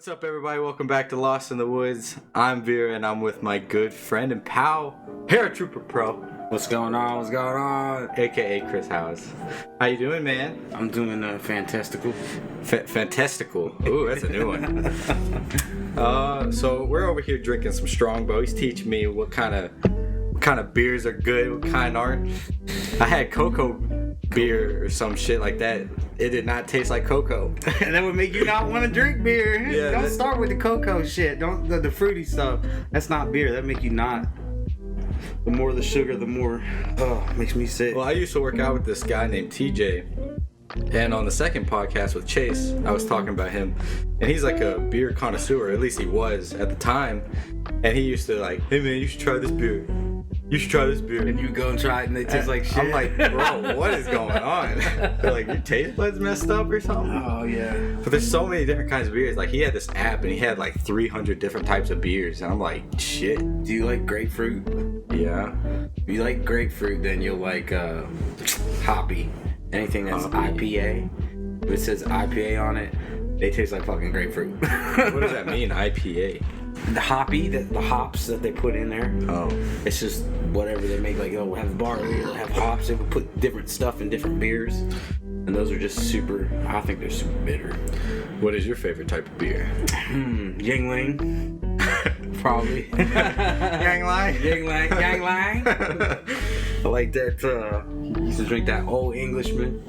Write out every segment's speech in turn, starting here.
What's up, everybody? Welcome back to Lost in the Woods. I'm Vera, and I'm with my good friend and pal, Paratrperpro. What's going on? What's going on? AKA Chris House. How you doing, man? I'm doing fantastical. Fantastical. Ooh, that's a new one. So we're over here drinking some Strongbow. He's teaching me what kind of beers are good, what kind aren't. I had cocoa beer or some shit like that. It did not taste like cocoa. That would make you not want to drink beer. Yeah, Don't start with the cocoa shit. Don't the fruity stuff. That's not beer. That make you not. The more the sugar, the more makes me sick. Well, I used to work out with this guy named TJ. And on the second podcast with Chase, I was talking about him. And he's like a beer connoisseur, at least he was at the time. And he used to like, hey man, you should try this beer. You should try this beer. And you go and try it and it tastes like shit. I'm like, bro, what is going on? They're like, your taste buds messed up or something? Oh, yeah. But there's so many different kinds of beers. Like, he had this app and he had like 300 different types of beers. And I'm like, shit. Do you like grapefruit? Yeah. If you like grapefruit, then you'll like hoppy. Anything that's IPA. If it says IPA on it, they taste like fucking grapefruit. What does that mean, IPA? The hoppy, the hops that they put in there. Oh. It's just whatever they make, like, we'll have barley, we'll have hops, they will put different stuff in different beers. And those are just I think they're super bitter. What is your favorite type of beer? Yingling. Probably. Yanglang? Yanglang. I like that, used to drink that Old Englishman.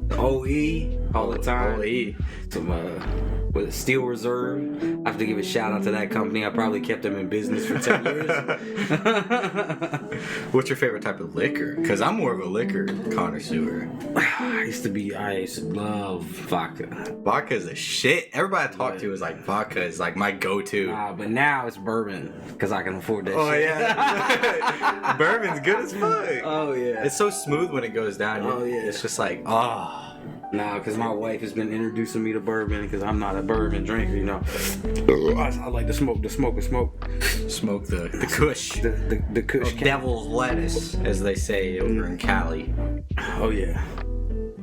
The OE all the time. OE. Some, with a Steel Reserve. I have to give a shout out to that company. I probably kept them in business for 10 years. What's your favorite type of liquor? Because I'm more of a liquor connoisseur. I used to love vodka. Vodka is the shit. Everybody I talk to is like, vodka is like my go-to. But now it's bourbon because I can afford that shit. Oh, yeah. Bourbon's good as fuck. Oh, yeah. It's so smooth when it goes down. Oh, yeah. It's just like, oh. Nah, because my wife has been introducing me to bourbon because I'm not a bourbon drinker, you know. I like to smoke. Smoke the kush. The kush. Devil's lettuce, as they say over in Cali. Oh, yeah.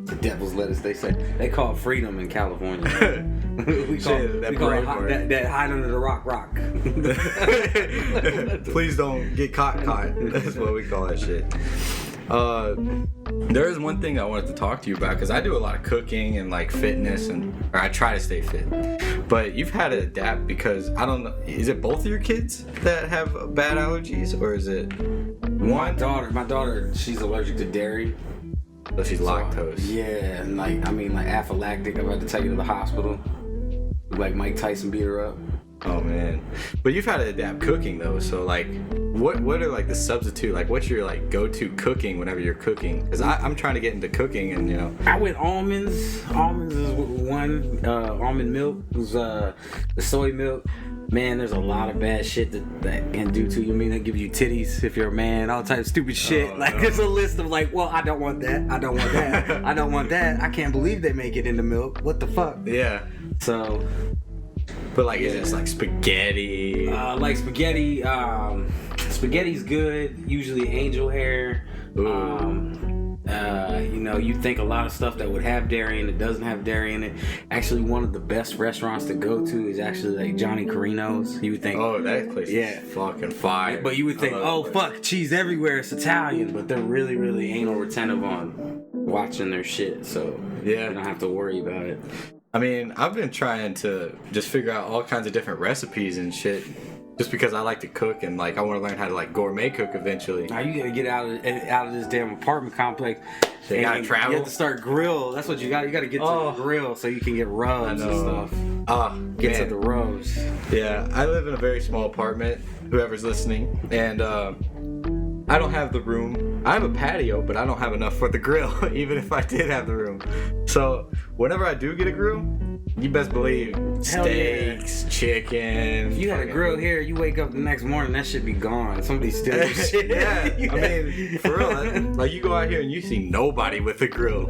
The devil's lettuce, they say. They call it freedom in California. we call it that hide under the rock. Please don't get caught. That's what we call that shit. There is one thing I wanted to talk to you about because I do a lot of cooking and like fitness or I try to stay fit. But you've had to adapt because I don't know. Is it both of your kids that have bad allergies or is it one? My daughter, she's allergic to dairy. So she's lactose. Yeah, and like anaphylactic. I've had to take her to the hospital. Like Mike Tyson beat her up. Oh man. But you've had to adapt cooking though, so like what are like the substitute, like what's your like go-to cooking whenever you're cooking? Because I'm trying to get into cooking and you know. I went almonds is one. Almond milk was the soy milk. Man, there's a lot of bad shit that can do to you. I mean, they give you titties if you're a man, all types of stupid shit. There's a list of like, well, I don't want that. I don't want that. I don't want that. I can't believe they make it into milk. What the fuck? Yeah. So. But like, is it like spaghetti? Like spaghetti. Spaghetti's good. Usually angel hair. You know, you think a lot of stuff that would have dairy in it doesn't have dairy in it. Actually, one of the best restaurants to go to is actually like Johnny Carino's. You would think, oh, that place is fucking fire. But you would think, oh fuck, cheese everywhere. It's Italian, but they're really, really anal retentive on watching their shit. So yeah, you don't have to worry about it. I mean, I've been trying to just figure out all kinds of different recipes and shit. Just because I like to cook and like I want to learn how to like gourmet cook eventually. Now you gotta get out of this damn apartment complex. You gotta travel. You have to start grill. That's what you got. You gotta get to the grill so you can get rubs and stuff. Get to the rubs. Yeah, I live in a very small apartment. Whoever's listening, and I don't have the room. I have a patio, but I don't have enough for the grill. Even if I did have the room. So whenever I do get a grill, you best believe steaks, chicken. If you had a grill here, you wake up the next morning, that shit be gone. Somebody steal your shit. Yeah, I mean, for real. Like you go out here and you see nobody with a grill.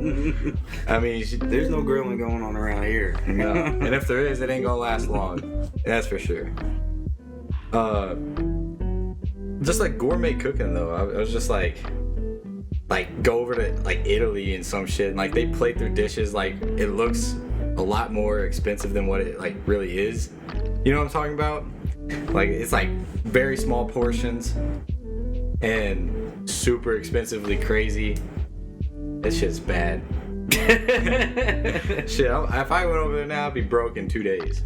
I mean, there's no grilling going on around here. No. And if there is, it ain't gonna last long. That's for sure. Just like gourmet cooking though, I was just like go over to like Italy and some shit, and like they plate their dishes like it looks a lot more expensive than what it like really is. You know what I'm talking about? Like it's like very small portions and super expensively crazy. That shit's bad. Shit, if I went over there now, I'd be broke in 2 days.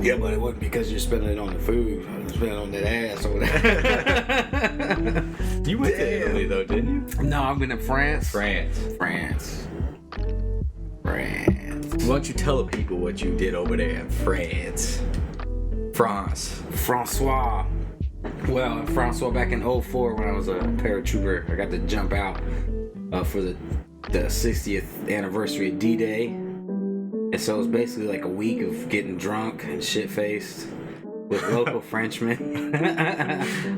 Yeah, but it wasn't because you're spending it on the food. You're spending it on that ass or whatever. You went to Italy though, didn't you? No, I've been to France. France. Why don't you tell the people what you did over there in France? Francois. Well, Francois, back in 2004 when I was a paratrooper, I got to jump out for the 60th anniversary of D-Day. And so it was basically like a week of getting drunk and shit-faced with local Frenchmen.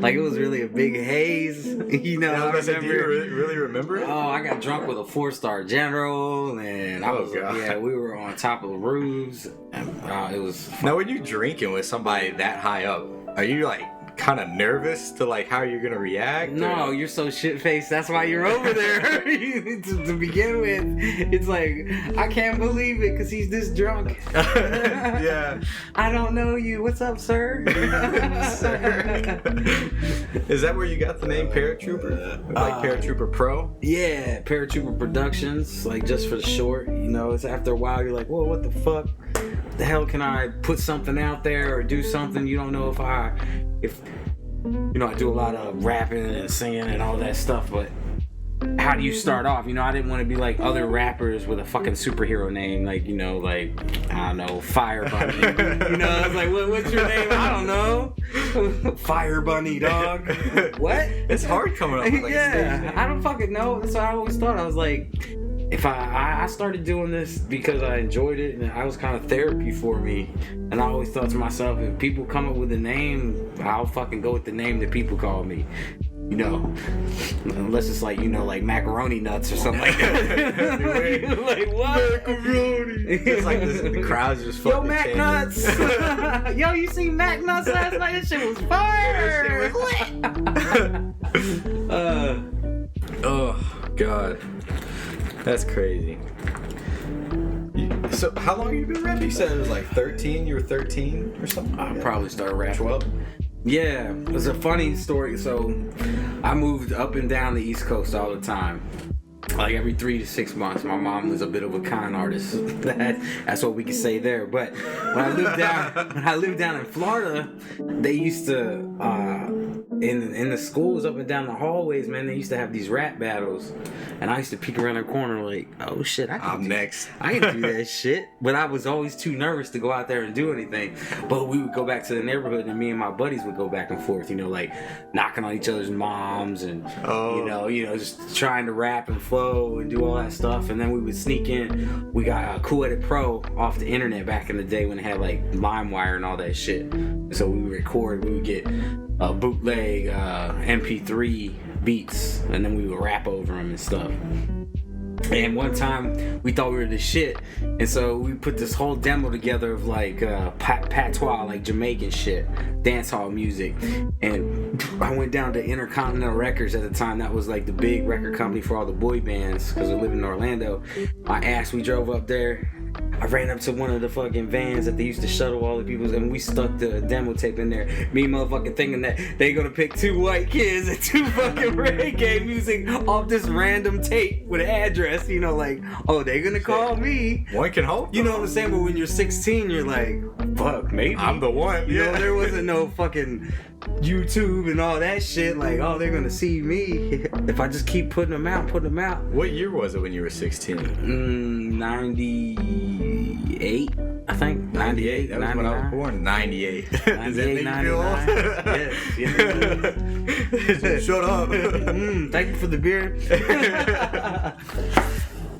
Like it was really a big haze, you know. I was gonna say, do you really remember it? Oh, I got drunk with a 4-star general, and we were on top of the roofs, and it was fun. Now, when you're drinking with somebody that high up, are you like kind of nervous to like how you're gonna react? No, you're so shit-faced. That's why you're over there. to begin with, it's like I can't believe it because he's this drunk. Yeah. I don't know you. What's up, sir? Is that where you got the name Paratrooper? Like Paratrperpro? Yeah, Paratrooper Productions. Like just for the short, you know. It's after a while you're like, whoa, what the fuck? The hell can I put something out there or do something? You don't know if you know, I do a lot of rapping and singing and all that stuff, but how do you start off? You know, I didn't want to be like other rappers with a fucking superhero name, like, you know, like, I don't know, Fire Bunny. You know, I was like, what's your name? I don't know. Fire Bunny, dog. What? It's hard coming up with like a stage name. I don't fucking know. That's what I always thought. I was like, if I started doing this because I enjoyed it and I was kind of therapy for me, and I always thought to myself, if people come up with a name, I'll fucking go with the name that people call me. You know, unless it's like, you know, like macaroni nuts or something like that. Like what? Macaroni. It's like the crowds just fucking Yo, Mac changing. Nuts. Yo, you seen Mac Nuts last night? That shit was fire. Oh God, that's crazy. So how long have you been rapping? You said it was like 13. You were 13 or something. I probably started rapping 12. Yeah, it was a funny story. So I moved up and down the East Coast all the time. Like every 3 to 6 months. My mom was a bit of a con artist. That's what we could say there. But when I lived down in Florida, they used to in the schools up and down the hallways, man, they used to have these rap battles, and I used to peek around the corner like, oh shit, I'm next. I can do that shit. But I was always too nervous to go out there and do anything. But we would go back to the neighborhood, and me and my buddies would go back and forth, you know, like knocking on each other's moms and you know, just trying to rap and flow and do all that stuff. And then we would sneak in. We got LITW off the internet back in the day when it had like LimeWire and all that shit. So we would record. We would get bootleg MP3 beats, and then we would rap over them and stuff. And one time we thought we were the shit, and so we put this whole demo together of like patois, like Jamaican shit, dancehall music. And I went down to Intercontinental Records at the time. That was like the big record company for all the boy bands, because we live in Orlando. We drove up there. I ran up to one of the fucking vans that they used to shuttle all the people, and we stuck the demo tape in there. Me motherfucking thinking that they gonna pick 2 white kids and 2 fucking reggae music off this random tape with an address, you know, like, oh, they gonna call me. One can hope. You know what I'm saying? But when you're 16, you're like, fuck, maybe I'm the one. You know, there wasn't no fucking YouTube and all that shit. Like, oh, they're gonna see me if I just keep putting them out. What year was it when you were 16? 98, I think. 98. That was 99. when I was born. 98. Does that 98, make you feel old? Yes. Shut up. Thank you for the beer.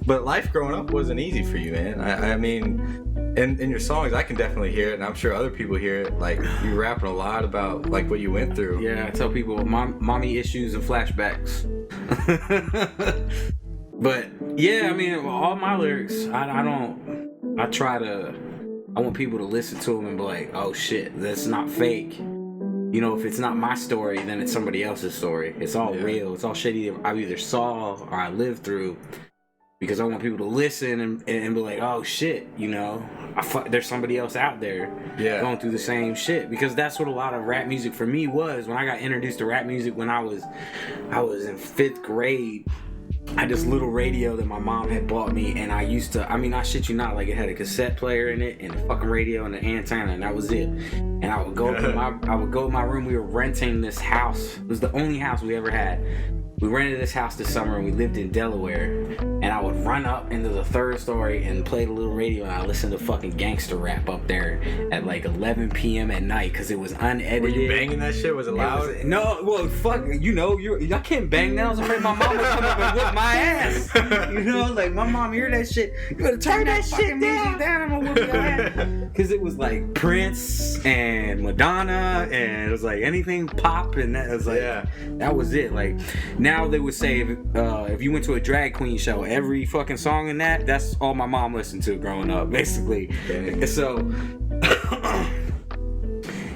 But life growing up wasn't easy for you, man. I mean, in your songs, I can definitely hear it, and I'm sure other people hear it. Like, you rapping a lot about like what you went through. Yeah, I tell people mommy issues and flashbacks. But yeah, I mean, all my lyrics, I want people to listen to them and be like, oh shit, that's not fake. You know, if it's not my story, then it's somebody else's story. It's all real. It's all shit I either saw or I lived through. because I want people to listen and be like, oh shit, you know, there's somebody else out there going through the same shit. Because that's what a lot of rap music for me was. When I got introduced to rap music when I was in 5th grade. I had this little radio that my mom had bought me, and I shit you not, like it had a cassette player in it and a fucking radio and an antenna, and that was it. And I would go to my room. We were renting this house. It was the only house we ever had. We rented this house this summer, and we lived in Delaware. And I would run up into the 3rd story and play the little radio, and I listened to fucking gangster rap up there at like 11 p.m. at night because it was unedited. Were you banging that shit? Was it loud? No, well, fuck, you know, I can't bang that. I was afraid my mom would come up and whip my ass. You know, like my mom hear that shit. You better turn that shit down. I'm gonna whip your ass. Because it was like Prince and Madonna, and it was like anything pop, and that was like that was it. Like now they would say if you went to a drag queen show, every fucking song in that's all my mom listened to growing up, basically. Okay. So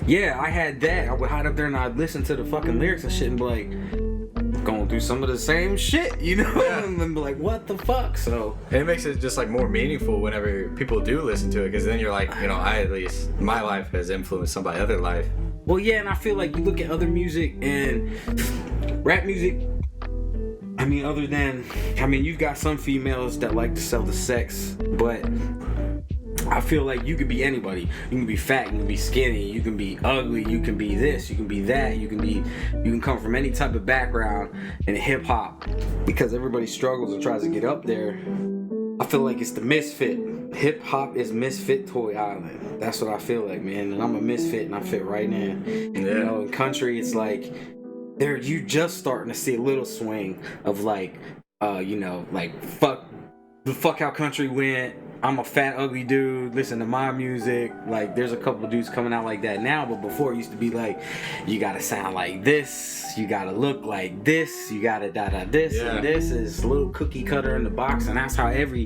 yeah, I had that. I would hide up there and I'd listen to the fucking lyrics and shit and be like, going through some of the same shit, you know? Yeah. And then be like, what the fuck? So and it makes it just like more meaningful whenever people do listen to it, because then you're like, you know, at least my life has influenced somebody's other life. Well, yeah, and I feel like you look at other music and rap music. I mean, you've got some females that like to sell the sex, but I feel like you could be anybody. You can be fat, you can be skinny, you can be ugly, you can be this, you can be that, you can come from any type of background in hip hop, because everybody struggles and tries to get up there. I feel like it's the misfit. Hip hop is misfit toy island. That's what I feel like, man. And I'm a misfit and I fit right in. Yeah. You know, in country, it's like you just starting to see a little swing of like, you know, like fuck how country went. I'm a fat, ugly dude, listen to my music. Like, there's a couple of dudes coming out like that now, but before it used to be like, you gotta sound like this, you gotta look like this, you gotta this, and this is a little cookie cutter in the box, and that's how every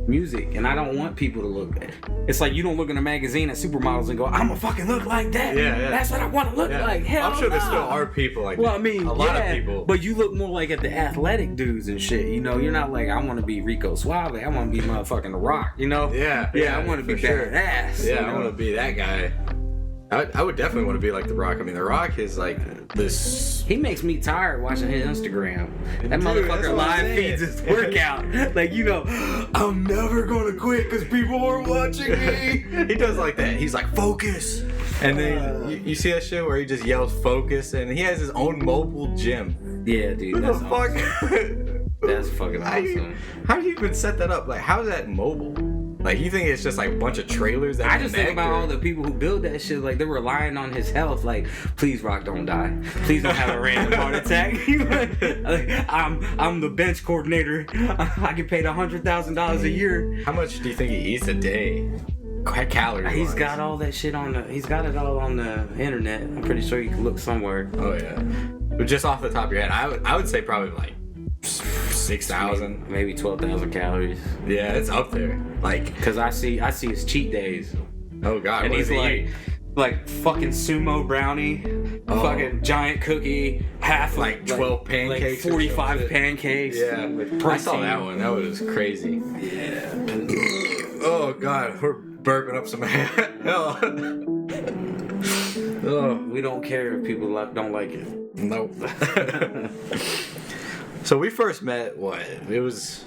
music, and I don't want people to look at. It's like you don't look in a magazine at supermodels and go, I'm gonna fucking look like that. Yeah. That's what I wanna look like. Hell, I'm sure there still are people like that. Well, I mean, a lot of people. But you look more like at the athletic dudes and shit, you know? You're not like, I wanna be Rico Suave, I wanna be motherfucking The Rock. You know? Yeah, I want to be badass. Yeah, you know? I want to be that guy. I would definitely want to be like The Rock. I mean, The Rock is like this. He makes me tired watching his Instagram. That motherfucker live feeds his workout. Like, you know, I'm never gonna quit because people are watching me. He does like that. He's like, focus. And then you see that shit where he just yells focus, and he has his own mobile gym. Yeah, dude. What the fuck? Awesome. That's fucking awesome. How do you even set that up? Like, how is that mobile? Like, you think it's just like a bunch of trailers that I just think about all the people who build that shit. Like, they're relying on his health. Like, please, Rock, don't die. Please don't have a random heart attack. Like, I'm the bench coordinator. I get paid $100,000 a year. How much do you think he eats a day? Calories. He's got all that shit he's got it all on the internet. I'm pretty sure you can look somewhere. Oh yeah. But just off the top of your head, I would say probably like 6,000, maybe 12,000 calories. Yeah, it's up there. Like, cause I see his cheat days. Oh god, and he's like fucking sumo brownie, fucking giant cookie, half like 12 pancakes, like 45 pancakes. Yeah, with I saw that one. That was crazy. Yeah. Oh god, we're burping up some hell. Oh, we don't care if people don't like it. Nope. So we first met, it was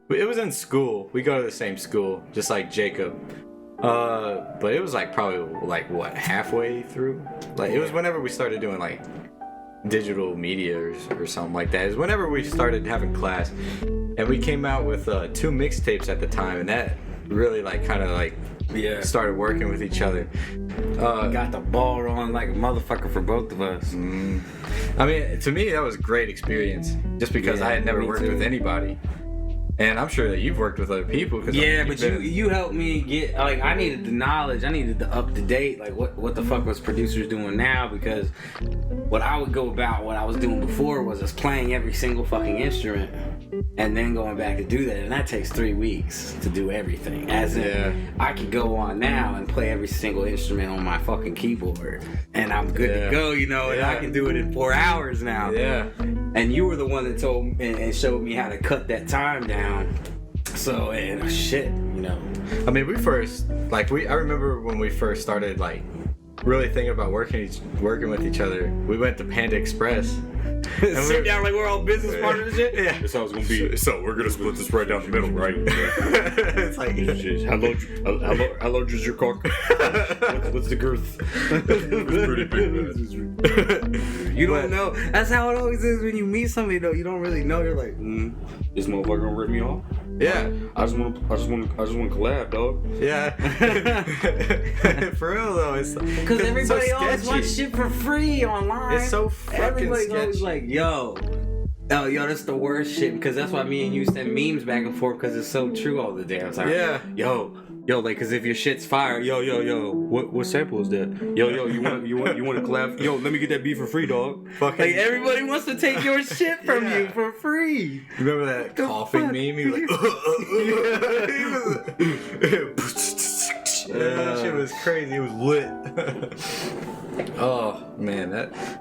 in school. We go to the same school, just like Jacob. But it was like probably like halfway through? Like, it was whenever we started doing like digital media or something like that. It was whenever we started having class. And we came out with 2 mixtapes at the time, and that really started working with each other. Got the ball rolling like a motherfucker for both of us. I mean, to me, that was a great experience, just because I had never worked with anybody. And I'm sure that you've worked with other people. But you helped me get, like, I needed the knowledge, I needed the up-to-date, like, what the fuck was producers doing now, because what I would go about, what I was doing before was just playing every single fucking instrument, and then going back to do that, and that takes 3 weeks to do everything. As in, I could go on now and play every single instrument on my fucking keyboard, and I'm good to go, you know, and I can do it in 4 hours now. Yeah. And you were the one that told me and showed me how to cut that time down So, and shit, you know. I mean, I remember when we first started, like, really thinking about working with each other. We went to Panda Express. Sit down like we're all business partners and shit. Yeah. That's how it's gonna be. So we're gonna split this right down the middle, right? It's like, How large is your cock? What's the girth? It's pretty big, man. You don't know. That's how it always is when you meet somebody though. You don't really know. You're like, This motherfucker gonna rip me off? yeah. I just want to collab, dog. Yeah. For real though, it's because everybody so always sketchy. wants shit for free online. It's so fucking Everybody's always sketchy. like, yo, that's the worst shit. Because that's why me and you send memes back and forth because it's so true all the damn time. Yeah. Yo, like, because if your shit's fire, yo, What sample is that? Yo, you want to collab? Yo, let me get that beat for free, dog. Fucking, like everybody wants to take your shit from you for free. remember that coughing fuck? meme? He was like, that shit was crazy. It was lit. Oh man,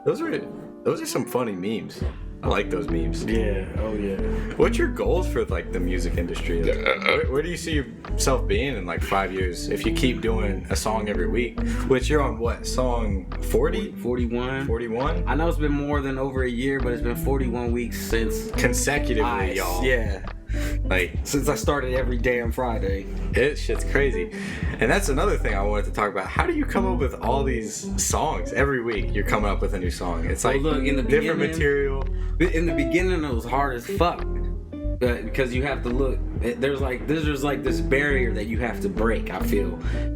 those are some funny memes. I like those memes. Yeah. Oh yeah. What's your goals for like the music industry? Like, where do you see yourself being in like 5 years if you keep doing a song every week? Which you're on what, song 40? 41. 41? I know it's been more than over a year, but it's been 41 weeks since Consecutively, y'all. Yeah. Like, Since I started every damn Friday. shit's crazy. And that's another thing I wanted to talk about. How do you come up with all these songs? Every week you're coming up with a new song. It's like look, in the different beginning- material. In the beginning, it was hard as fuck. Because you have to look, there's this barrier that you have to break, I feel,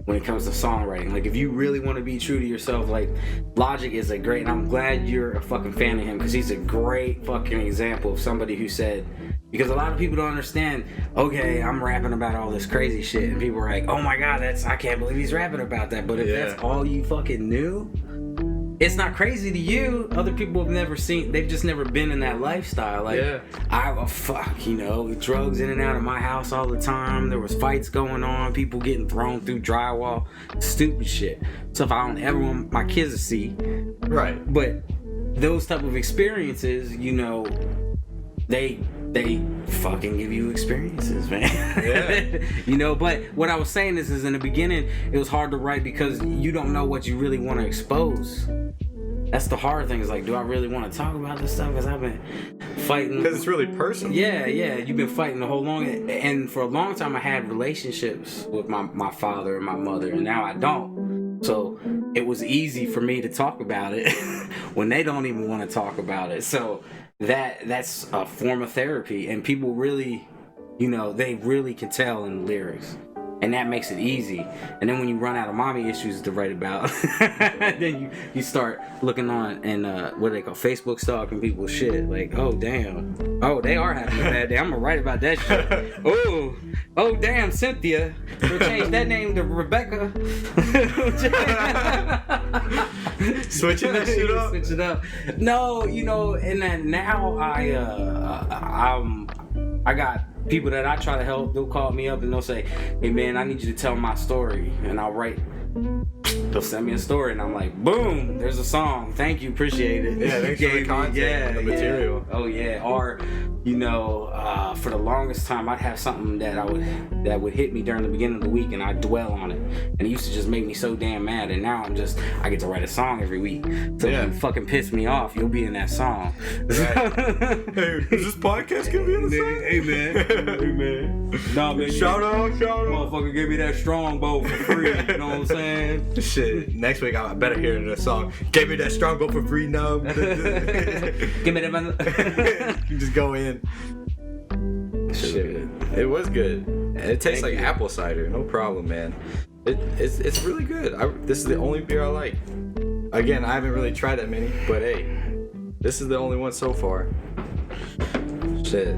when it comes to songwriting. Like, if you really want to be true to yourself, like, Logic is a great, and I'm glad you're a fucking fan of him, because he's a great fucking example of somebody who said, because a lot of people don't understand, okay, I'm rapping about all this crazy shit, and people are like, oh my god, I can't believe he's rapping about that. But if that's all you fucking knew, it's not crazy to you. Other people have never seen, they've just never been in that lifestyle. Like, drugs in and out of my house all the time. There was fights going on, people getting thrown through drywall, stupid shit. Stuff I don't ever want my kids to see. Right. But those type of experiences, they fucking give you experiences, man. Yeah. But what I was saying is in the beginning, it was hard to write because you don't know what you really want to expose. That's the hard thing, is like, do I really want to talk about this stuff? Because I've been fighting. Because it's really personal. Yeah, you've been fighting the whole long, and for a long time I had relationships with my father and my mother, and now I don't. So it was easy for me to talk about it when they don't even want to talk about it. So that's a form of therapy, and people really, they really can tell in the lyrics, and that makes it easy. And then when you run out of mommy issues to write about, then you start looking on and what do they call, Facebook stalking people's shit. Like, oh damn, oh they are having a bad day, I'm gonna write about that shit. Oh damn, Cynthia, we'll change that name to Rebecca. Switching that shit up. Switch it up. No, and then now I got people that I try to help. They'll call me up and they'll say, hey man, I need you to tell my story, and I'll write. They'll send me a story and I'm like, boom, there's a song, thank you, appreciate it. Yeah, thanks for the content, the material. Oh yeah. Or for the longest time I'd have something that would hit me during the beginning of the week, and I'd dwell on it, and it used to just make me so damn mad. And now I get to write a song every week. So if you fucking piss me off, you'll be in that song. Right. Hey, is this podcast gonna be in the song? Hey man. Nah man. Shout out. Motherfucker give me that strongbow for free. You know what I'm saying? Shit, next week I better hear the song. Gave me that strongbow for free now. Give me that. You just go in. Shit, it was good. It tastes like apple cider, no problem, man. It's really good. This is the only beer I like. Again, I haven't really tried that many, but hey, this is the only one so far. Shit.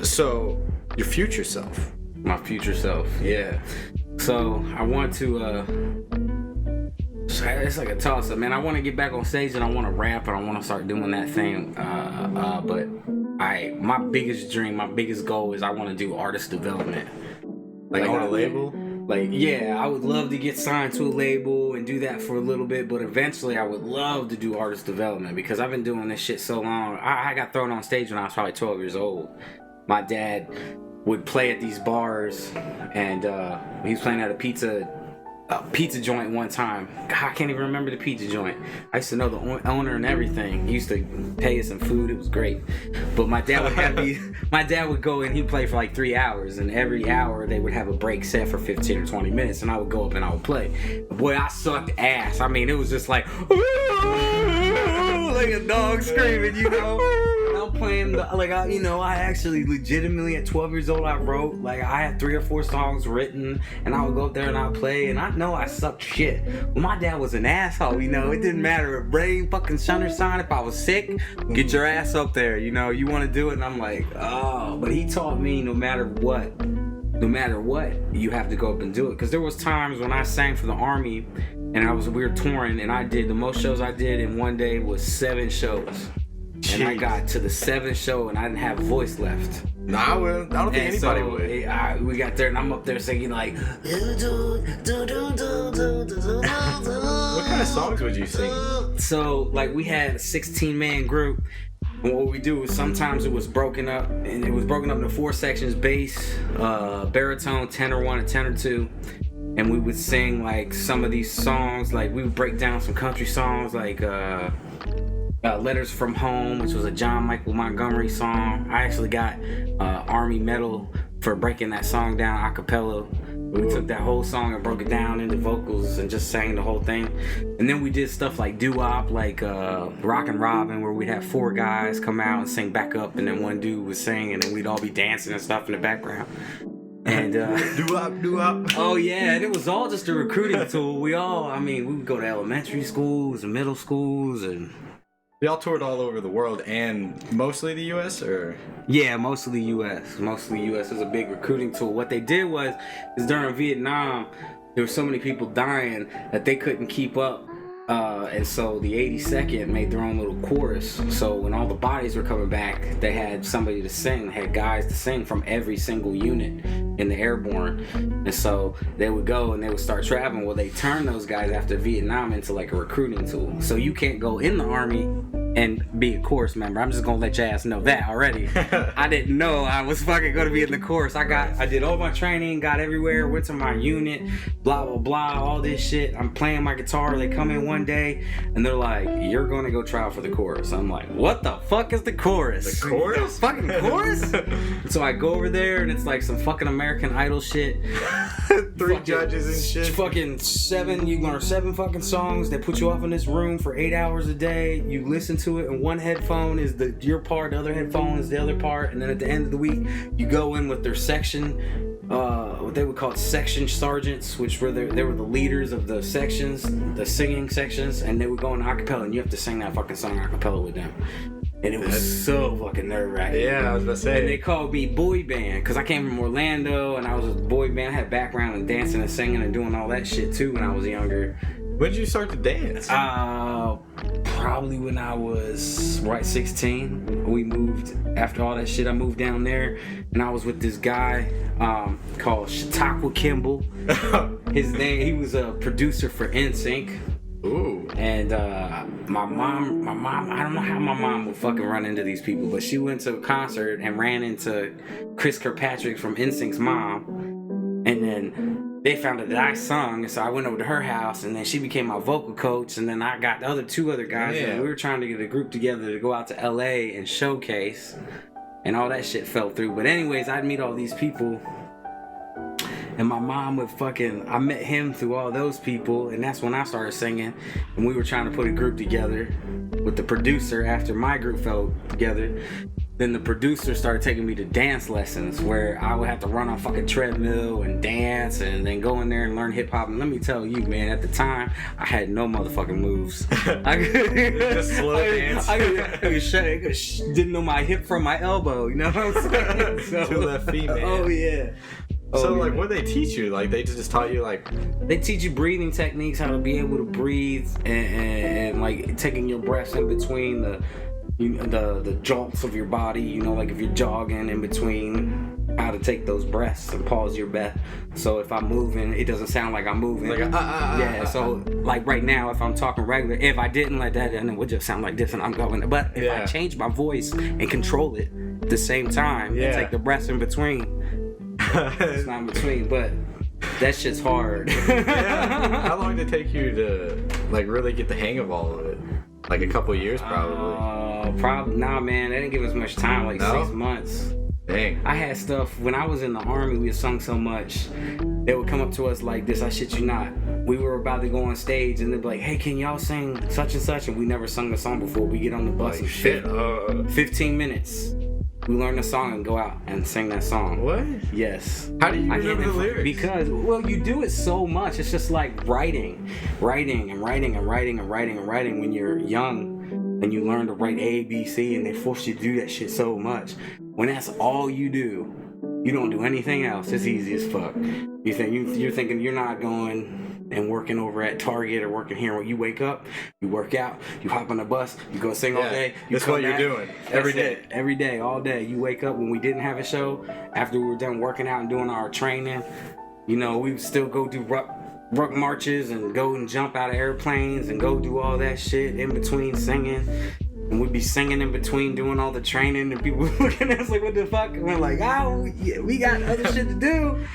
So, your future self. My future self, yeah. So I want to it's like a toss-up, man. I want to get back on stage and I want to rap and I want to start doing that thing. But my biggest dream, my biggest goal is I want to do artist development. Like on a label? Like, yeah, I would love to get signed to a label and do that for a little bit, but eventually I would love to do artist development because I've been doing this shit so long. I got thrown on stage when I was probably 12 years old. my dad would play at these bars, and he was playing at a pizza joint one time. God, I can't even remember the pizza joint. I used to know the owner and everything. He used to pay us some food. It was great. But my dad would have my dad would go and he'd play for like 3 hours, and every hour they would have a break set for 15 or 20 minutes, and I would go up and I would play. Boy, I sucked ass. I mean, it was just like like a dog screaming, you know. I'm playing I actually legitimately at 12 years old I wrote, like, I had 3 or 4 songs written, and I would go up there and I'd play, and I know I sucked shit. Well, my dad was an asshole, you know. It didn't matter if rain, fucking sun or shine. If I was sick, get your ass up there, you know. You want to do it? And I'm like, oh. But he taught me no matter what, you have to go up and do it. Because there was times when I sang for the Army, and we were touring, and I did the most shows I did in one day was 7 shows. Jeez. And I got to the 7th show and I didn't have voice left. Nah, I don't think anybody would. We got there and I'm up there singing like. What kind of songs would you sing? So, like, we had a 16-man group. And what we do was sometimes it was broken up, and it was broken up into 4 sections: bass, baritone, tenor 1 and tenor 2. And we would sing like some of these songs, like we would break down some country songs like Letters from Home, which was a John Michael Montgomery song. I actually got Army Medal for breaking that song down a cappella. We took that whole song and broke it down into vocals and just sang the whole thing. And then we did stuff like doo-wop, like Rockin' Robin, where we'd have 4 guys come out and sing back up, and then one dude would sing, and then we'd all be dancing and stuff in the background. And doo-wop. Oh yeah, and it was all just a recruiting tool. We would go to elementary schools and middle schools, and y'all toured all over the world, and mostly the U.S. or? Yeah, mostly U.S. Mostly U.S. is a big recruiting tool. What they did is during Vietnam, there were so many people dying that they couldn't keep up. And so the 82nd made their own little chorus. So when all the bodies were coming back, they had somebody to sing, they had guys to sing from every single unit in the airborne. And so they would go and they would start traveling. Well, they turned those guys after Vietnam into like a recruiting tool. So you can't go in the Army and be a chorus member. I'm just gonna let your ass know that already. I didn't know I was fucking gonna be in the chorus. I did all my training, got everywhere, went to my unit, blah blah blah, all this shit. I'm playing my guitar. They come in one day and they're like, "You're gonna go try out for the chorus." I'm like, "What the fuck is the chorus?" The chorus? The fucking chorus? So I go over there and it's like some fucking American Idol shit. 3 judges and shit. Fucking 7. You learn 7 fucking songs. They put you off in this room for 8 hours a day. You listen to it, and one headphone is your part, the other headphone is the other part, and then at the end of the week, you go in with their section, what they would call section sergeants, which were they were the leaders of the sections, the singing sections, and they would go in acapella, and you have to sing that fucking song acapella with them. And it was so fucking nerve-wracking. Yeah, I was about to say. And they called me boy band, because I came from Orlando, and I was a boy band. I had background in dancing and singing and doing all that shit, too, when I was younger. When did you start to dance? Probably when I was 16. We moved, after all that shit, I moved down there, and I was with this guy called Chautauqua Kimball. His name, he was a producer for NSYNC. Ooh. And my mom, I don't know how my mom would fucking run into these people, but she went to a concert and ran into Chris Kirkpatrick from NSYNC's mom, and then they found out that I sung, and so I went over to her house, and then she became my vocal coach, and then I got the 2 other guys, and we were trying to get a group together to go out to LA and showcase, and all that shit fell through. But anyways, I'd meet all these people, and my mom would I met him through all those people, and that's when I started singing, and we were trying to put a group together with the producer after my group fell together. Then the producer started taking me to dance lessons where I would have to run on fucking treadmill and dance and then go in there and learn hip hop. And let me tell you, man, at the time, I had no motherfucking moves. I just slow dance. I didn't know my hip from my elbow, you know what I'm saying? 2 left feet, man. Oh, yeah. So, like, what did they teach you? Like, they just taught you, like... They teach you breathing techniques, how to be able to breathe, and like, taking your breaths in between the jolts of your body, you know, like if you're jogging in between how to take those breaths and pause your breath. So if I'm moving, it doesn't sound like I'm moving. Like yeah. So like right now, if I'm talking regular, if I didn't let that in, it would just sound like this, and I'm going. But if I change my voice and control it at the same time and take the breaths in between, it's not in between, but. That shit's hard. How long did it take you to like really get the hang of all of it? Like a couple of years, probably. Probably. Nah, man, they didn't give us much time. Like 6 months. Dang. I had stuff when I was in the army. We had sung so much. They would come up to us like this. I shit you not. We were about to go on stage and they'd be like, "Hey, can y'all sing such and such?" And we never sung the song before. We get on the bus Like, and shit. 15 minutes. We learn the song and go out and sing that song. What? Yes. How do you remember the lyrics? Because, well, you do it so much. It's just like writing when you're young and you learn to write A, B, C, and they force you to do that shit so much. When that's all you do, you don't do anything else. It's easy as fuck. You're thinking you're not going and working over at Target or working here. When you wake up, you work out, you hop on the bus, you go sing all day. That's what you're doing every day. Every day, all day. You wake up when we didn't have a show. After we were done working out and doing our training, you know, we would still go do ruck marches and go and jump out of airplanes and go do all that shit in between singing. And we'd be singing in between doing all the training, and people looking at us like, what the fuck? And we're like, oh, yeah, we got other shit to do.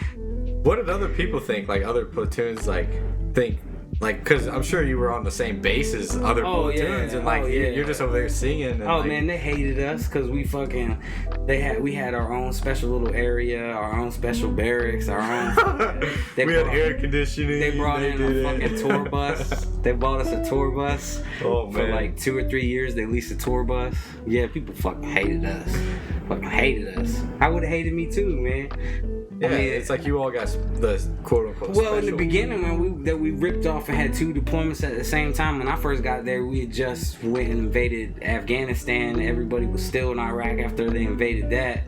What did other people think? Like other platoons, think, because I'm sure you were on the same base as other platoons, and you're just over there singing. And, man, they hated us because we had our own special little area, our own special barracks, our own. We had air conditioning. They brought in a fucking tour bus. They bought us a tour bus. Oh man! For like 2 or 3 years, they leased a tour bus. Yeah, people fucking hated us. I would have hated me too, man. Yeah, I mean, it's like you all got the quote-unquote special. Well, in the beginning, when we ripped off and had 2 deployments at the same time, when I first got there, we had just went and invaded Afghanistan. Everybody was still in Iraq after they invaded that.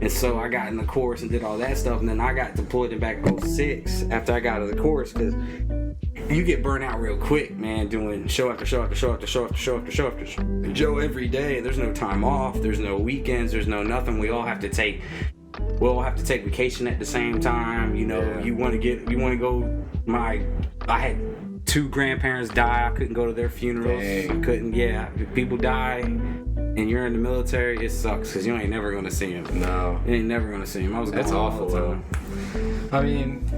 And so I got in the course and did all that stuff, and then I got deployed in back 06 after I got out of the course, because you get burnt out real quick, man, doing show after show after show after show after show after show after show every day. There's no time off, there's no weekends, there's no nothing. We all have to take vacation at the same time. You know, you want to go. I had 2 grandparents die. I couldn't go to their funerals. Dang. I couldn't. Yeah, if people die and you're in the military, it sucks because you ain't never gonna see them. No, you ain't never gonna see them. I was That's awful. Though. I mean,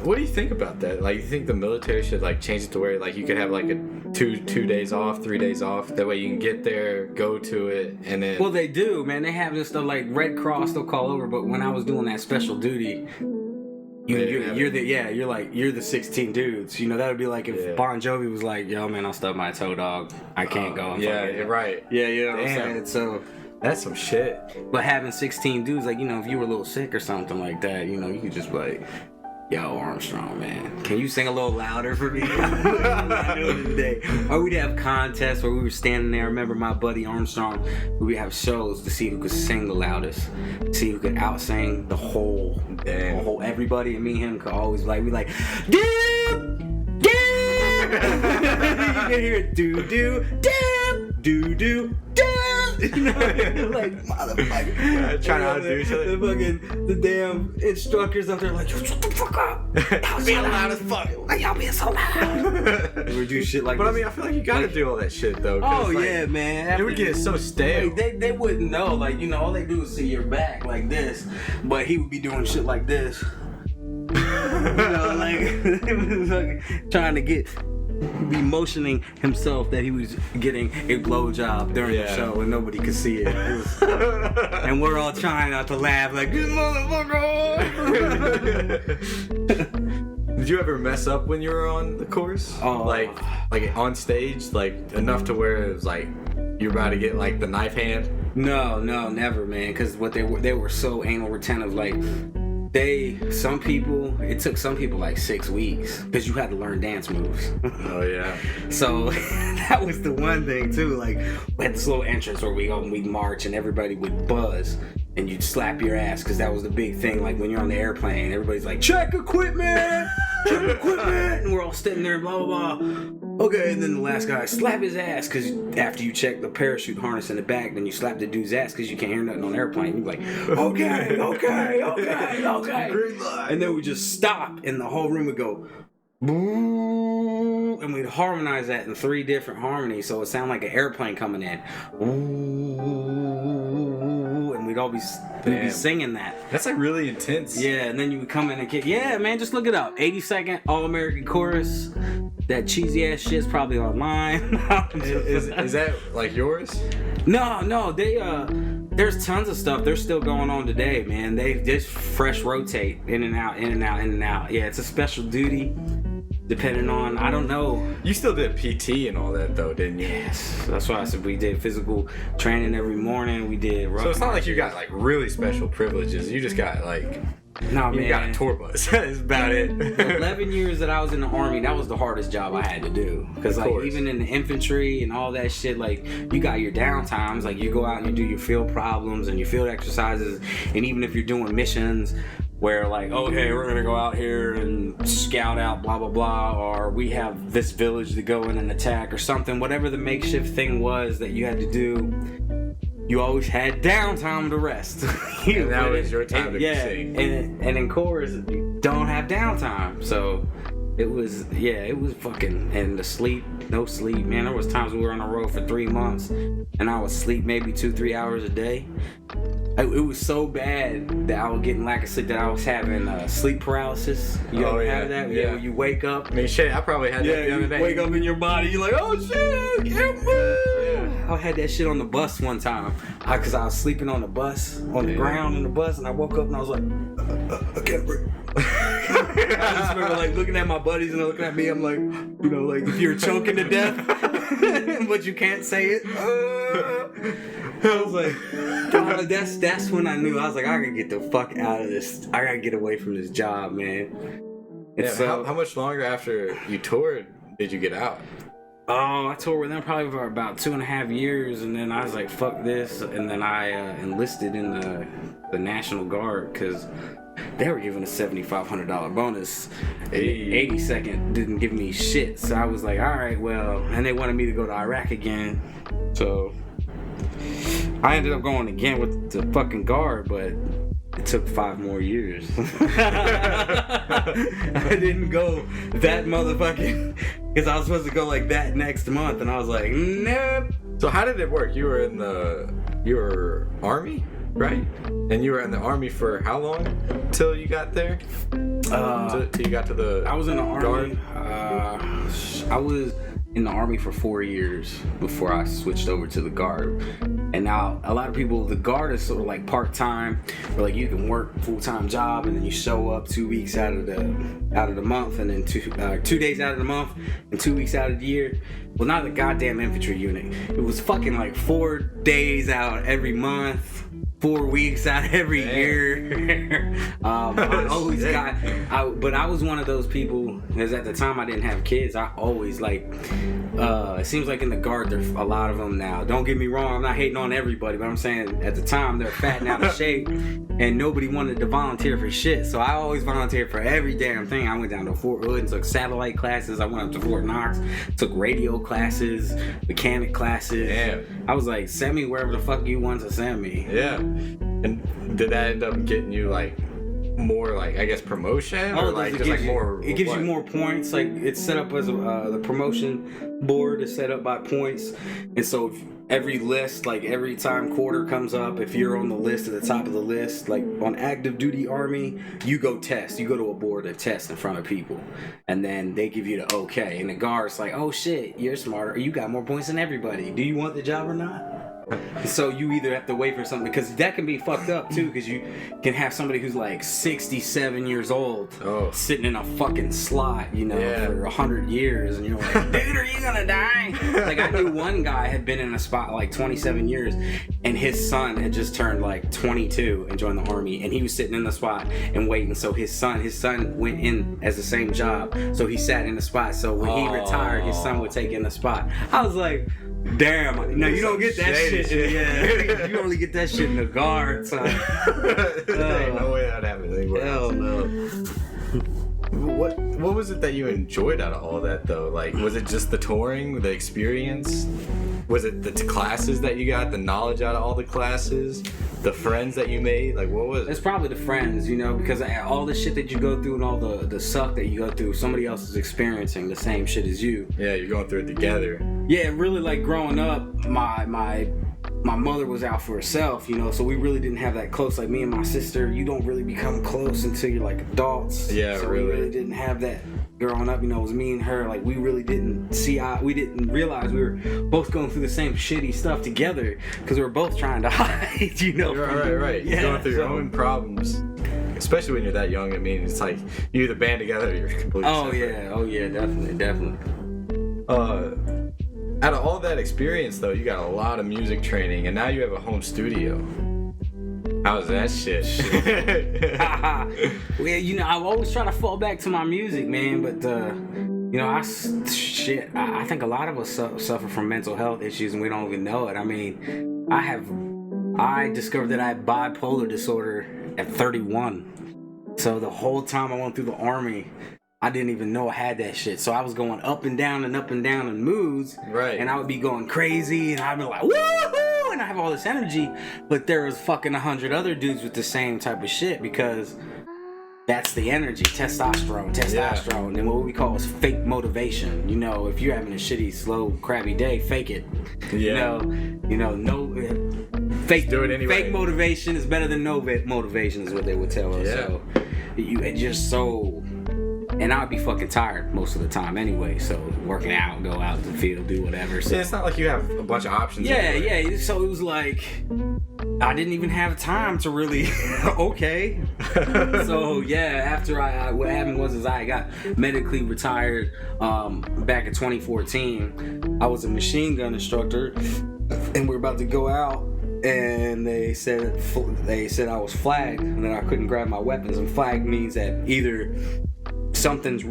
what do you think about that? Like, you think the military should like change it to where like you could have like a 2 days off, 3 days off. That way you can get there, go to it, and then. Well, they do, man. They have this stuff like Red Cross. They'll call over. But when I was doing that special duty, you're the 16 dudes. You know, that would be like if Bon Jovi was like, "Yo, man, I'll stub my toe, dog. I can't go." You're right. Yeah, you know what I'm saying. So. That's some shit. But having 16 dudes, like, you know, if you were a little sick or something like that, you know, you could just be like, "Yo, Armstrong, man, can you sing a little louder for me?" Today. Or we'd have contests where we were standing there. I remember my buddy Armstrong, we'd have shows to see who could sing the loudest, see who could outsing the whole everybody, and me and him could always be like, "Damn, damn!" You can hear it, do, damn, do, damn. You know, like, motherfucker. Trying to outdo each other. The damn instructors up there like, "Shut the fuck up. Y'all being loud as fuck. Like, y'all being so loud." We do shit like But this. I mean, I feel like you gotta do all that shit though. Oh, yeah, man. It would get so stale. Like, they wouldn't know. Like, you know, all they do is see your back like this. But he would be doing shit like this. You know, like, trying to be motioning himself that he was getting a blowjob during the show and nobody could see it. And we're all trying not to laugh like, "This motherfucker!" Did you ever mess up when you were on the course? Oh. Like on stage, like enough to where it was like you're about to get like the knife hand? No, never, man. Because what they were so anal retentive, like. It took some people like 6 weeks because you had to learn dance moves. Oh yeah. So that was the one thing too. Like, we had this little entrance where we'd march and everybody would buzz and you'd slap your ass because that was the big thing. Like when you're on the airplane, everybody's like, "Check equipment, check equipment," and we're all sitting there, blah blah blah. okay, and then the last guy, slap his ass, because after you check the parachute harness in the back, then you slap the dude's ass because you can't hear nothing on the airplane. You're like, okay. And then we just stop, and the whole room would go, boo, and we'd harmonize that in 3 different harmonies, so it sounded like an airplane coming in. Ooh, and we'd be singing that. That's like really intense. Yeah, and then you would come in and kick. Yeah, man, just look it up. 80-second All-American Chorus. That cheesy ass shit's probably online. Is that like yours? No, there's tons of stuff. They're still going on today, man. They just fresh rotate in and out. Yeah, it's a special duty. Depending on, I don't know. You still did PT and all that though, didn't you? Yes. That's why I said we did physical training every morning. We did rock So it's not like you marches. got like really special privileges. You just got like, No, you man. got a tour bus. That's about it. The 11 years that I was in the Army, that was the hardest job I had to do. Because like course. even in the infantry and all that shit, like you got your downtimes. Like you go out and you do your field problems and your field exercises. And even if you're doing missions where like, okay, we're gonna go out here and scout out blah blah blah, or we have this village to go in and attack or something, whatever the makeshift thing was that you had to do, you always had downtime to rest. And that was your time to sing. And in chorus, you don't have downtime, so it was fucking, and no sleep, man. There was times we were on the road for 3 months, and I would sleep maybe 2-3 hours a day. It was so bad that I was getting lack of sleep that I was having sleep paralysis. You ever have that? Yeah. Where you wake up. I mean, shit, I probably had that the other day. Wake up in your body, you're like, oh shit, I can't move. I had that shit on the bus one time, because I was sleeping on the bus, on the ground in the bus, and I woke up and I was like, I can't breathe. I just remember like looking at my buddies and they're looking at me. I'm like, you know, like if you're choking to death, but you can't say it. I was like, God, that's when I knew. I was like, I gotta get the fuck out of this. I gotta get away from this job, man. And Yeah, so, how much longer after you toured did you get out? oh, I toured with them probably for about 2.5 years, and then I was like, fuck this, and then I enlisted in the National Guard because they were giving a $7,500 bonus. 82nd didn't give me shit, so I was like, all right, well, and they wanted me to go to Iraq again, so I ended up going again with the fucking Guard, but it took 5 more years. I didn't go that motherfucking, because I was supposed to go like that next month, and I was like, nope. So how did it work? You were in your Army, right? And you were in the Army for how long till you got there? Till you got to the I was in the Army. Guard? I was in the Army for 4 years before I switched over to the Guard. And now a lot of people, the Guard is sort of like part-time, where like you can work a full-time job and then you show up 2 weeks out of the month, and then 2 days out of the month and 2 weeks out of the year. Well, not the goddamn infantry unit. It was fucking like 4 days out every month, 4 weeks out every year. I always but I was one of those people, because at the time I didn't have kids. I always like, it seems like in the Guard there's a lot of them now. Don't get me wrong, I'm not hating on everybody, but I'm saying at the time they're fat and out of shape, and nobody wanted to volunteer for shit. So I always volunteered for every damn thing. I went down to Fort Hood and took satellite classes. I went up to Fort Knox, took radio classes, mechanic classes. Damn. I was like, send me wherever the fuck you want to send me. Yeah. And did that end up getting you like more, like, I guess, promotion, or like just like more? It gives what? you more points. Like it's set up as the promotion board is set up by points, and so if every list, like every time quarter comes up, if you're on the list at the top of the list, like on active duty Army, you go test. You go to a board to test in front of people, and then they give you the okay. And the Guard's like, oh shit, you're smarter. You got more points than everybody. Do you want the job or not? So you either have to wait for something, because that can be fucked up too, because you can have somebody who's like 67 years old sitting in a fucking slot, you know, for 100 years, and you're like, dude, are you gonna die? Like I knew one guy had been in a spot like 27 years, and his son had just turned like 22 and joined the Army, and he was sitting in the spot and waiting. So his son went in as the same job, so he sat in the spot. So when he retired, his son would take in the spot. I was like, damn, no, you don't get that shit. Yeah, you only get that shit in the Guard, son. There ain't no way that happens anywhere. Hell no. what was it that you enjoyed out of all that though? Like, was it just the touring, the experience? Was it the classes that you got, the knowledge out of all the classes, the friends that you made? Like, what was it? It's probably the friends, you know, because all the shit that you go through and all the suck that you go through, somebody else is experiencing the same shit as you. Yeah, you're going through it together. Yeah, really, like growing up, my mother was out for herself, you know, so we really didn't have that close. Like me and my sister, you don't really become close until you're like adults. Yeah, so really. we really didn't have that growing up, you know. It was me and her. Like we really didn't we didn't realize we were both going through the same shitty stuff together because we were both trying to hide, you know. Right. Yeah, You're going through your own problems. Especially when you're that young. I mean, it's like you either band together or you're completely separate. Oh yeah, definitely. Out of all that experience, though, you got a lot of music training, and now you have a home studio. How's that shit? Well, you know, I always try to fall back to my music, man, but you know, I think a lot of us suffer from mental health issues, and we don't even know it. I mean, I discovered that I had bipolar disorder at 31. So the whole time I went through the army, I didn't even know I had that shit. So I was going up and down in moods. Right. And I would be going crazy and I'd be like, woohoo! And I have all this energy. But there was fucking 100 other dudes with the same type of shit because that's the energy. Testosterone. Yeah. And what we call is fake motivation. You know, if you're having a shitty, slow, crabby day, fake it. Yeah. You know, no... Fake, do it anyway. Fake motivation is better than no motivation is what they would tell us. Yeah. So it's just so... And I'd be fucking tired most of the time anyway, so working out, go out to the field, do whatever. So. Yeah, it's not like you have a bunch of options. Yeah. So it was like, I didn't even have time to really, okay. So yeah, after what happened was I got medically retired back in 2014. I was a machine gun instructor, and we were about to go out. And they said I was flagged and that I couldn't grab my weapons. And flagged means that either something's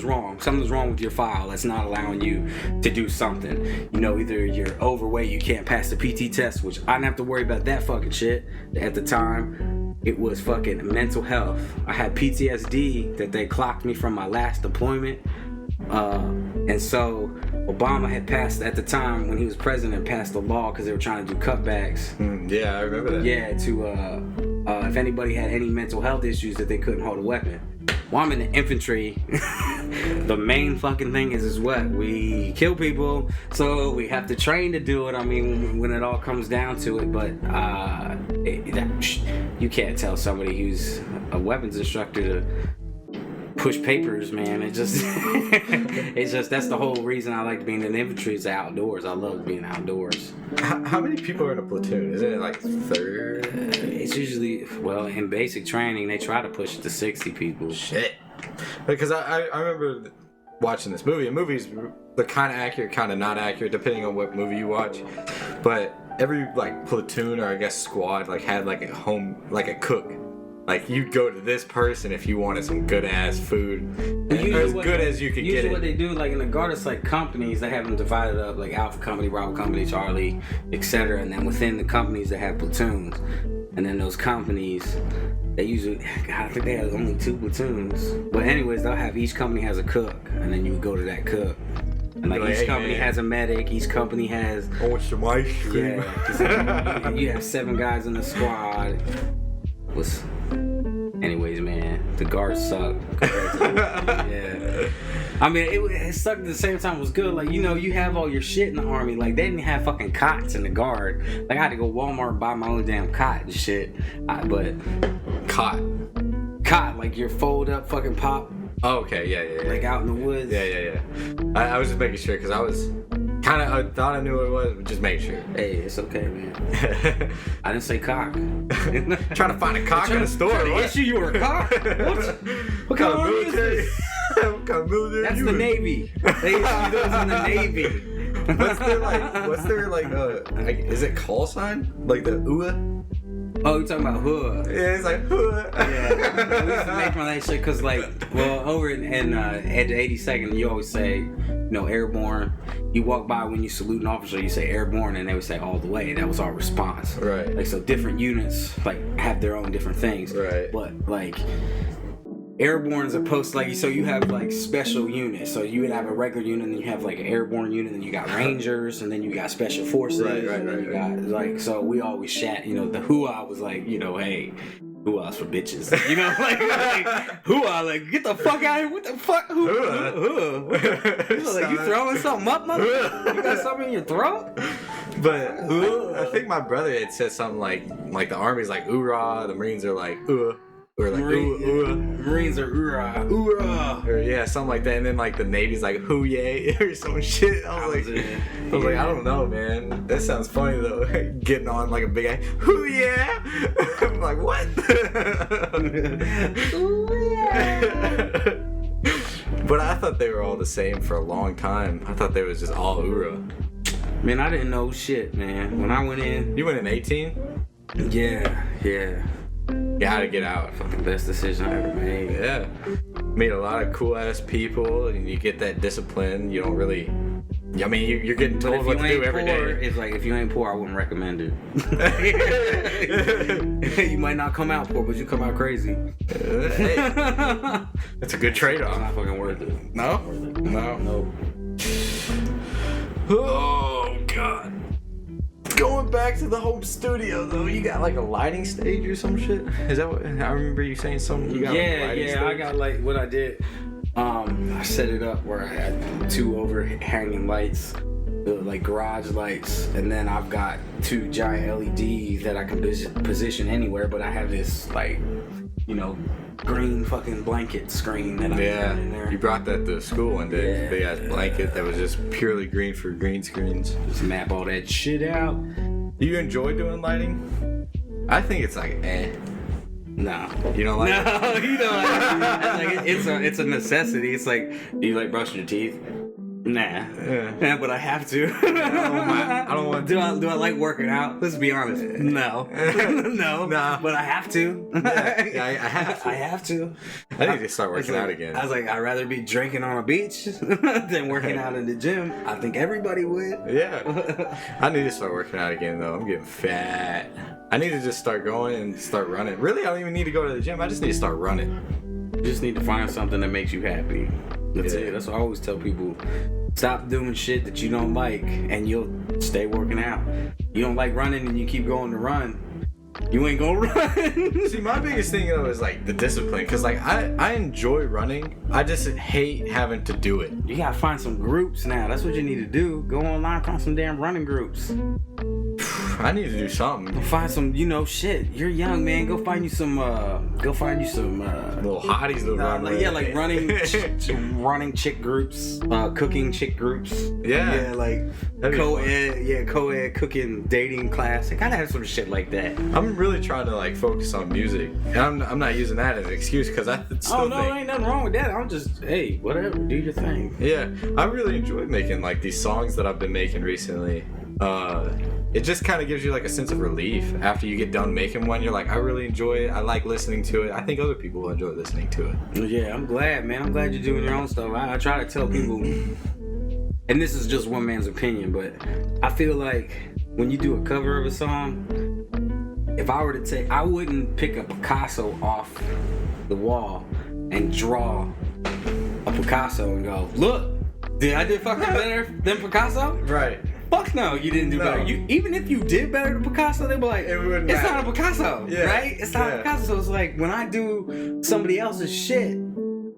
wrong with your file that's not allowing you to do something. You know, either you're overweight, you can't pass the PT test, which I didn't have to worry about that fucking shit at the time. It was fucking mental health. I had PTSD that they clocked me from my last deployment. And so Obama had passed at the time when he was president, passed a law because they were trying to do cutbacks. Yeah, I remember that. Yeah, to if anybody had any mental health issues that they couldn't hold a weapon. Well, I'm in the infantry. The main fucking thing is what? We kill people, so we have to train to do it. I mean, when it all comes down to it, but you can't tell somebody who's a weapons instructor to push papers, man. It's just that's the whole reason I like being in the infantry is the outdoors. I love being outdoors. How many people are in a platoon? Isn't it like 30? It's usually, well, in basic training, they try to push it to 60 people. Shit. Because I remember watching this movie, and movies, they're kind of accurate, kind of not accurate, depending on what movie you watch. But every, like, platoon or, I guess, squad, like, had, like, a home, like, a cook. Like, you'd go to this person if you wanted some good-ass food. As good as you could get it. Usually what they do, like, in the Guard, it's like companies. They have them divided up, like Alpha Company, Bravo Company, Charlie, etc. And then within the companies, they have platoons. And then those companies, they usually, I think they have only 2 platoons. But anyways, they'll have, each company has a cook. And then you would go to that cook. And like each company has a medic, each company has... I want some ice cream. Yeah, because you have 7 guys in the squad. Anyways, man, the Guard sucked. Yeah. I mean, it sucked at the same time. It was good. Like, you know, you have all your shit in the Army. Like, they didn't have fucking cots in the Guard. Like, I had to go Walmart and buy my own damn cot and shit. But Cot, like your fold up fucking pop. Oh, okay, yeah. Like out in the woods. Yeah. I was just making sure because I was kind of, I thought I knew what it was, but just make sure. Hey, it's okay, man. I didn't say cock. Trying to find a cock in the store. Trying to issue you a cock? What kind of military? What kind of military? That's the Navy. They issue those in the Navy. What's their is it call sign? Like the UA? Oh, you're talking about hood. Yeah, it's like hood. Yeah, we used to make fun of that shit because, like, well, over at the 82nd, you always say, you know, airborne. You walk by when you salute an officer, you say airborne, and they would say all the way. That was our response. Right. Like, so different units, like, have their own different things. Right. But, like, Airborne is opposed to, like, so you have like special units. So you would have a regular unit, and then you have like an airborne unit, and then you got Rangers, and then you got Special Forces. Right. And then you got like, so we always chat. You know, the hoo-ah was like, you know, hey, hoo-ah's for bitches. You know, like hoo-ah, like get the fuck out of here. What the fuck? Like, you throwing something up, mother? You got something in your throat? But I think my brother had said something like the Army's like oorah, the Marines are like or like Marines are oorah. Or yeah, something like that. And then like the Navy's like hoo yay or some shit. I was like, I don't know, man. That sounds funny though. Getting on like a big ass hoo yeah. I'm like, what? But I thought they were all the same for a long time. I thought they was just all oorah. Man, I didn't know shit, man. When I went in, You went in 18? yeah. Gotta get out. Fucking best decision I ever made. Yeah. Meet a lot of cool ass people, and you get that discipline. You don't really. I mean, you're getting told what to do every day. It's like, if you ain't poor, I wouldn't recommend it. You might not come out poor, but you come out crazy. Hey, that's a good trade It's off. not fucking worth it. No? No. Oh, God. Going back to the home studio, though, you got like a lighting stage or some shit? Is that what I remember you saying something? You got like a lighting stage? I got like what I did. I set it up where I had 2 overhanging lights, like garage lights, and then I've got 2 giant LEDs that I can position anywhere. But I have this like, you know, green fucking blanket screen that I put in there. You brought that to school one day. Yeah. Big ass blanket that was just purely green for green screens. Just map all that shit out. Do you enjoy doing lighting? I think it's like No. You don't like it? No, you don't like it. It's a necessity. It's like, do you like brushing your teeth? Nah. Yeah, but I have to. I don't want to. Do I like working out? Let's be honest. No. No. Nah. But I have to. Yeah, I have to. I have to. I need to start working out again. I was like, I'd rather be drinking on a beach than working out in the gym. I think everybody would. Yeah. I need to start working out again, though. I'm getting fat. I need to just start going and start running. Really, I don't even need to go to the gym. I just need to start running. You just need to find something that makes you happy. That's it. That's what I always tell people. Stop doing shit that you don't like, and you'll stay working out. You don't like running, and you keep going to run. You ain't gonna run. See, my biggest thing though is like the discipline, because like I enjoy running. I just hate having to do it. You gotta find some groups now. That's what you need to do. Go online, find some damn running groups. I need to do something. Go find some, shit. You're young, man. Go find you some. Little hotties to run with. Yeah, like running, running chick groups, cooking chick groups. Yeah, like co-ed cooking dating class. I gotta have some shit like that. I'm really trying to like focus on music, and I'm not using that as an excuse because I still think. Ain't nothing wrong with that. I'm just, hey, whatever, do your thing. Yeah, I really enjoy making like these songs that I've been making recently. It just kind of gives you like a sense of relief after you get done making one. You're like, I really enjoy it. I like listening to it. I think other people will enjoy listening to it. Yeah, I'm glad, man. I'm glad you're doing your own stuff. I try to tell people, and this is just one man's opinion, but I feel like when you do a cover of a song, if I were to take, I wouldn't pick a Picasso off the wall and draw a Picasso and go, look, I did fucking better than Picasso? Right. Fuck no, you didn't do better. Even if you did better than Picasso, they'd be like, it's not a Picasso, right? It's not a Picasso. So it's like, when I do somebody else's shit,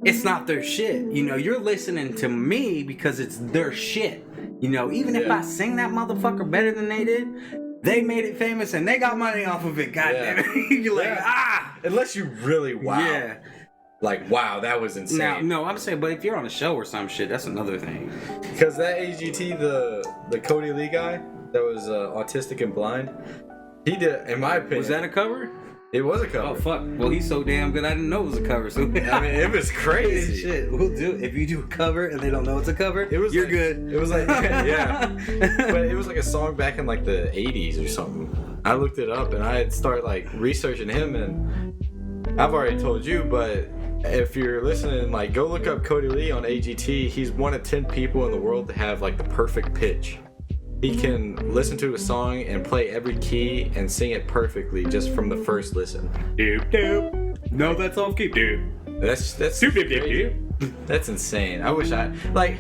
it's not their shit. You're listening to me because it's their shit. Even if I sing that motherfucker better than they did, they made it famous and they got money off of it. God damn it. You're like, Unless you really wow. Yeah. Like, wow, that was insane. Now, no, I'm saying, but if you're on a show or some shit, that's another thing. Because that AGT, the Cody Lee guy that was autistic and blind, he did, in my opinion. Was that a cover? It was a cover. Oh, fuck. Well, he's so damn good, I didn't know it was a cover. So I mean, it was crazy. Shit, we'll do it. If you do a cover and they don't know it's a cover, you're good. It was like, yeah. But it was like a song back in like the 80s or something. I looked it up and I had started like researching him, and I've already told you, but if you're listening, like, go look up Cody Lee on AGT. He's one of 10 people in the world to have like the perfect pitch. He can listen to a song and play every key and sing it perfectly just from the first listen. Doop doop. No, that's off key. Doop That's crazy. That's insane. I wish I like.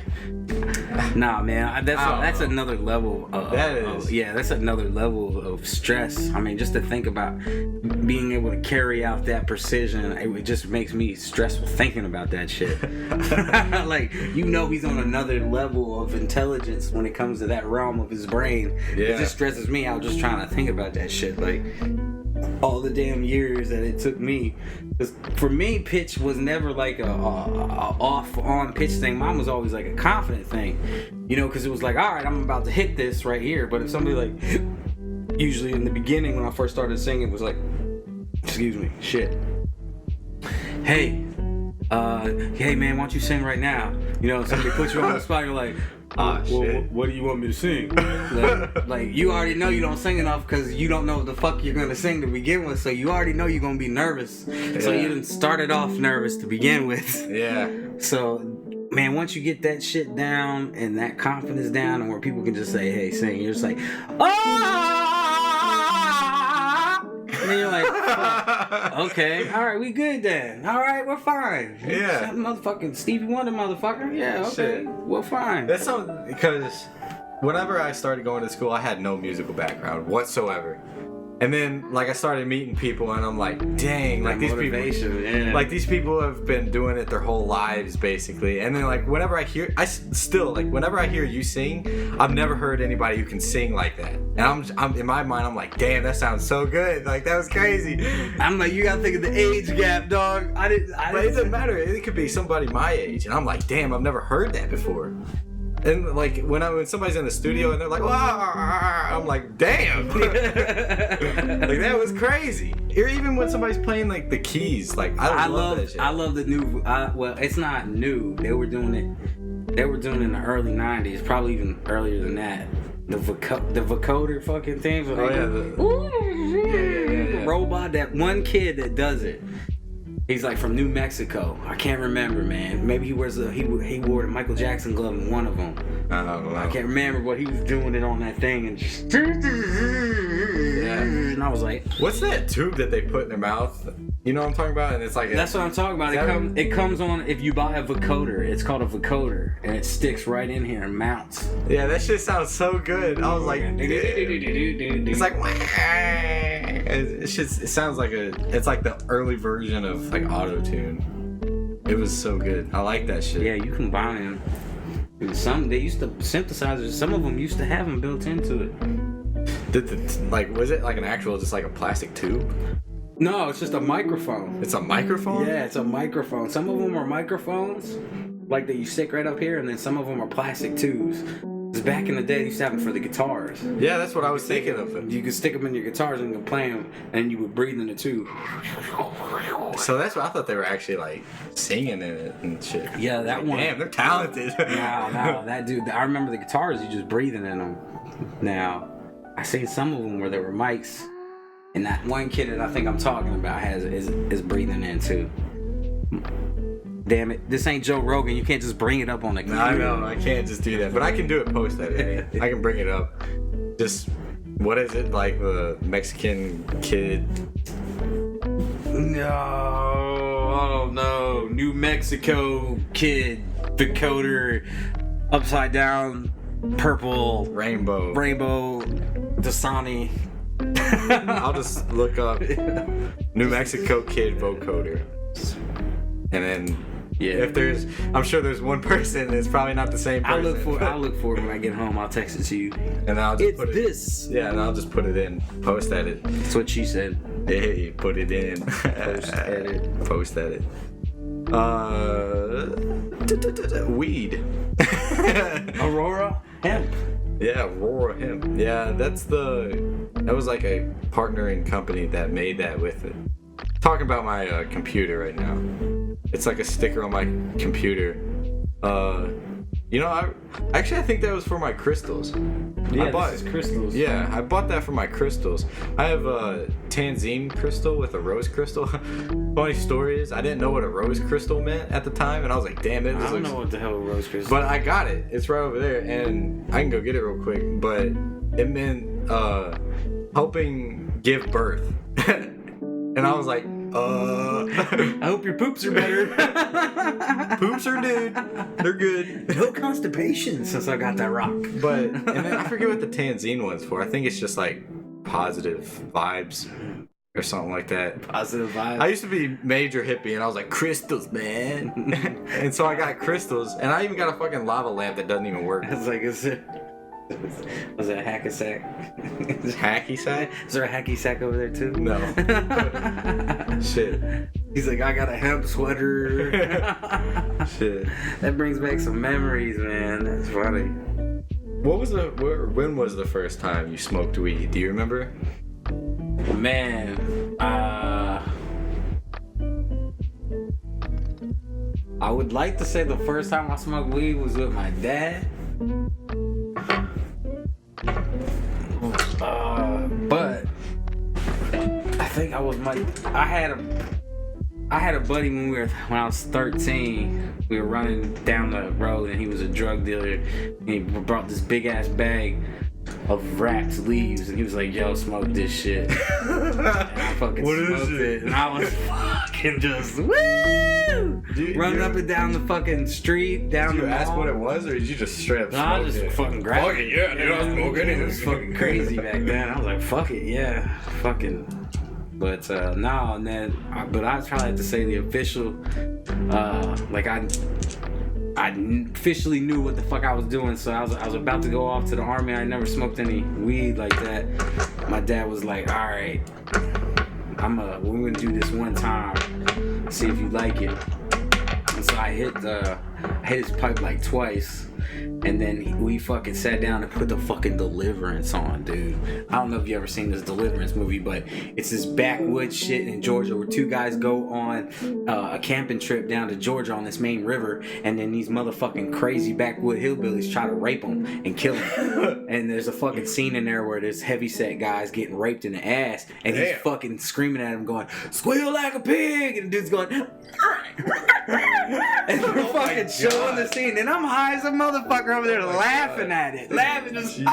Nah, man, that's another level. That's another level of stress. I mean, just to think about being able to carry out that precision, it just makes me stressful thinking about that shit. Like, he's on another level of intelligence when it comes to that realm of his brain. Yeah. It just stresses me out just trying to think about that shit. Like, all the damn years that it took me. Because for me, pitch was never like a off-on pitch thing. Mine was always like a confident thing. Because it was like, all right, I'm about to hit this right here. But if somebody like, usually in the beginning when I first started singing, it was like, excuse me, shit. Hey, man, why don't you sing right now? Somebody puts you on the spot, you're like, shit. What do you want me to sing? like you already know you don't sing enough because you don't know what the fuck you're gonna sing to begin with, so you already know you're gonna be nervous. Yeah. So you didn't start it off nervous to begin with. Yeah. So, man, once you get that shit down and that confidence down, and where people can just say, "Hey, sing," you're just like, and then you're like, okay, all right, we good then. All right, we're fine. Yeah. Motherfucking Stevie Wonder, motherfucker. Yeah, okay, we're fine. That's something, because whenever I started going to school, I had no musical background whatsoever. And then, like, I started meeting people, and I'm like, dang, like these people, like these people have been doing it their whole lives, basically. And then, like, whenever I hear you sing, I've never heard anybody who can sing like that. And I'm in my mind, I'm like, damn, that sounds so good. Like, that was crazy. I'm like, you gotta think of the age gap, dog. But it doesn't matter. It could be somebody my age, and I'm like, damn, I've never heard that before. And like when somebody's in the studio and they're like, "Wah," I'm like, damn, like that was crazy. Or even when somebody's playing like the keys, like I love that shit. I love the new. Well, it's not new. They were doing it in the early '90s, probably even earlier than that. The vocoder fucking things. Yeah. Robot. That one kid that does it. He's like from New Mexico. I can't remember, man. Maybe he wore the Michael Jackson glove in one of them. I don't know. I can't remember, but he was doing it on that thing and just. Yeah. And I was like, what's that tube that they put in their mouth? You know what I'm talking about? And it's like that's what I'm talking about. It comes on if you buy a vocoder. It's called a vocoder, and it sticks right in here and mounts. Yeah, that shit sounds so good. I was like, it's like. It sounds like it's like the early version of like auto-tune. It was so good. I like that shit. Yeah, you can buy them. They used to synthesizers. Some of them used to have them built into it. Was it like an actual, just like a plastic tube? No, it's just a microphone. It's a microphone? Yeah, it's a microphone. Some of them are microphones, like that you stick right up here, and then some of them are plastic tubes. Because back in the day, they used to have them for the guitars. Yeah, that's what I was thinking of. You could stick them in your guitars and you could play them, and you would breathe in the tube. So that's what I thought they were actually like singing in it and shit. Yeah, that one. Damn, they're talented. No, that dude. I remember the guitars. You just breathing in them. Now, I seen some of them where there were mics, and that one kid that I think I'm talking about is breathing in too. Damn it, this ain't Joe Rogan. You can't just bring it up on the computer. I know, I can't just do that. But I can do it post-edit. I can bring it up. Just, what is it, like the Mexican kid? No, oh no. New Mexico kid, decoder, upside down, purple. Rainbow, Dasani. I'll just look up New Mexico kid vocoder. And then, yeah, I'm sure there's one person that's probably not the same person. I'll look for it when I get home. I'll text it to you. And I'll just and I'll just put it in post edit. That's what she said. Hey, put it in post edit. Weed. Aurora hemp. Yeah, Aurora hemp. Yeah, that was like a partnering company that made that with it. Talking about my computer right now. It's like a sticker on my computer. I think that was for my crystals. Yeah, this is crystals. Yeah, I bought that for my crystals. I have a Tanzine crystal with a rose crystal. Funny story is, I didn't know what a rose crystal meant at the time, and I was like, damn it. I don't know what the hell a rose crystal. But I got it. It's right over there, and I can go get it real quick. But it meant helping give birth. And I was like, I hope your poops are better. Poops are dude. They're good. No constipation since I got that rock. But, and then I forget what the Tanzine one's for. I think it's just like positive vibes or something like that. Positive vibes. I used to be major hippie and I was like, crystals, man. And so I got crystals and I even got a fucking lava lamp that doesn't even work. It's like, was it a hacky sack? Hacky sack? Is there a hacky sack over there too? No. Shit. He's like, I got a hemp sweater. Shit. That brings back some memories, man. That's funny. When was the first time you smoked weed? Do you remember? Man, I would like to say the first time I smoked weed was with my dad. But I think I had a buddy when I was 13. We were running down the road and he was a drug dealer. And he brought this big ass bag of wrapped leaves and he was like, yo, smoke this shit. And I fucking smoked it. And I was fucking just woo! Running up and down the fucking street, down the mall. Did you ask what it was or did you just straight up smoke I just fucking grabbed Fuck it, yeah, dude, I'll smoke it. It was fucking crazy back then. I was like, fuck it, yeah. Fucking. But no, and then, but I probably have to say the official, like I officially knew what the fuck I was doing, so I was about to go off to the army. I never smoked any weed like that. My dad was like, all right, we're gonna do this one time, see if you like it. And so I hit his pipe like twice. And then we fucking sat down and put the fucking Deliverance on, dude. I don't know if you ever seen this Deliverance movie, but it's this backwoods shit in Georgia where two guys go on a camping trip down to Georgia on this main river, and then these motherfucking crazy backwood hillbillies try to rape them and kill them. And there's a fucking scene in there where this heavyset guy's getting raped in the ass, and he's fucking screaming at him going, squeal like a pig, and the dude's going, and they're fucking showing the scene, and I'm high as a motherfucker over there laughing at it. Laughing just you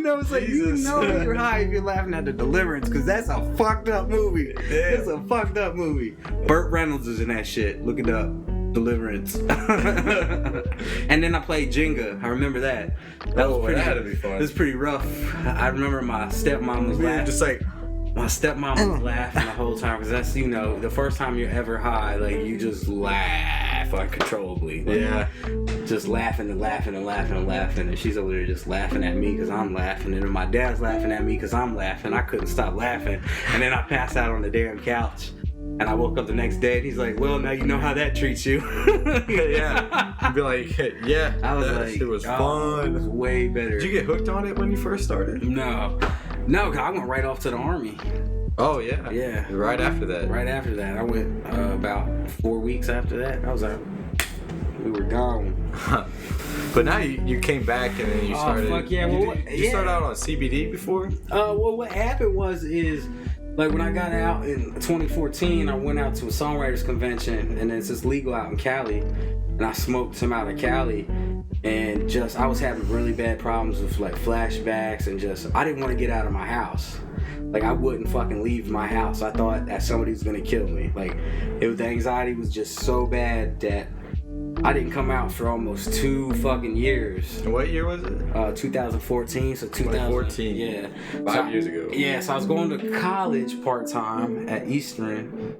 know, it's like, you know you're high if you're laughing at the Deliverance, because that's a fucked up movie. It's a fucked up movie. Burt Reynolds is in that shit. Look it up. Deliverance. And then I played Jenga. I remember that. That had to be fun. It was pretty rough. I remember my stepmom was laughing. Just like, my stepmom was laughing the whole time, because that's, you know, the first time you're ever high, like, you just laugh uncontrollably. Like, yeah. Just laughing and laughing and laughing and laughing, and she's over there just laughing at me because I'm laughing, and then my dad's laughing at me because I'm laughing. I couldn't stop laughing, and then I passed out on the damn couch. And I woke up the next day and he's like, well, now you know how that treats you. Yeah. You'd be like, yeah, I was that like, shit was fun. It was way better. Did you get hooked on it when you first started? No, cause I went right off to the army. Oh, yeah. Yeah. Right after that. Right after that. I went about 4 weeks after that. I was like, we were gone. But now you came back and then you started. Oh, fuck yeah. You started out on CBD before? Well, what happened is, like, when I got out in 2014, I went out to a songwriters convention, and it's just legal out in Cali, and I smoked some out of Cali, and just, I was having really bad problems with, like, flashbacks, and just, I didn't want to get out of my house. Like, I wouldn't fucking leave my house. I thought that somebody was gonna kill me. Like, the anxiety was just so bad that I didn't come out for almost 2 fucking years. And what year was it? 2014, so 2014. Yeah. 5 years ago. Yeah, so I was going to college part-time at Eastern,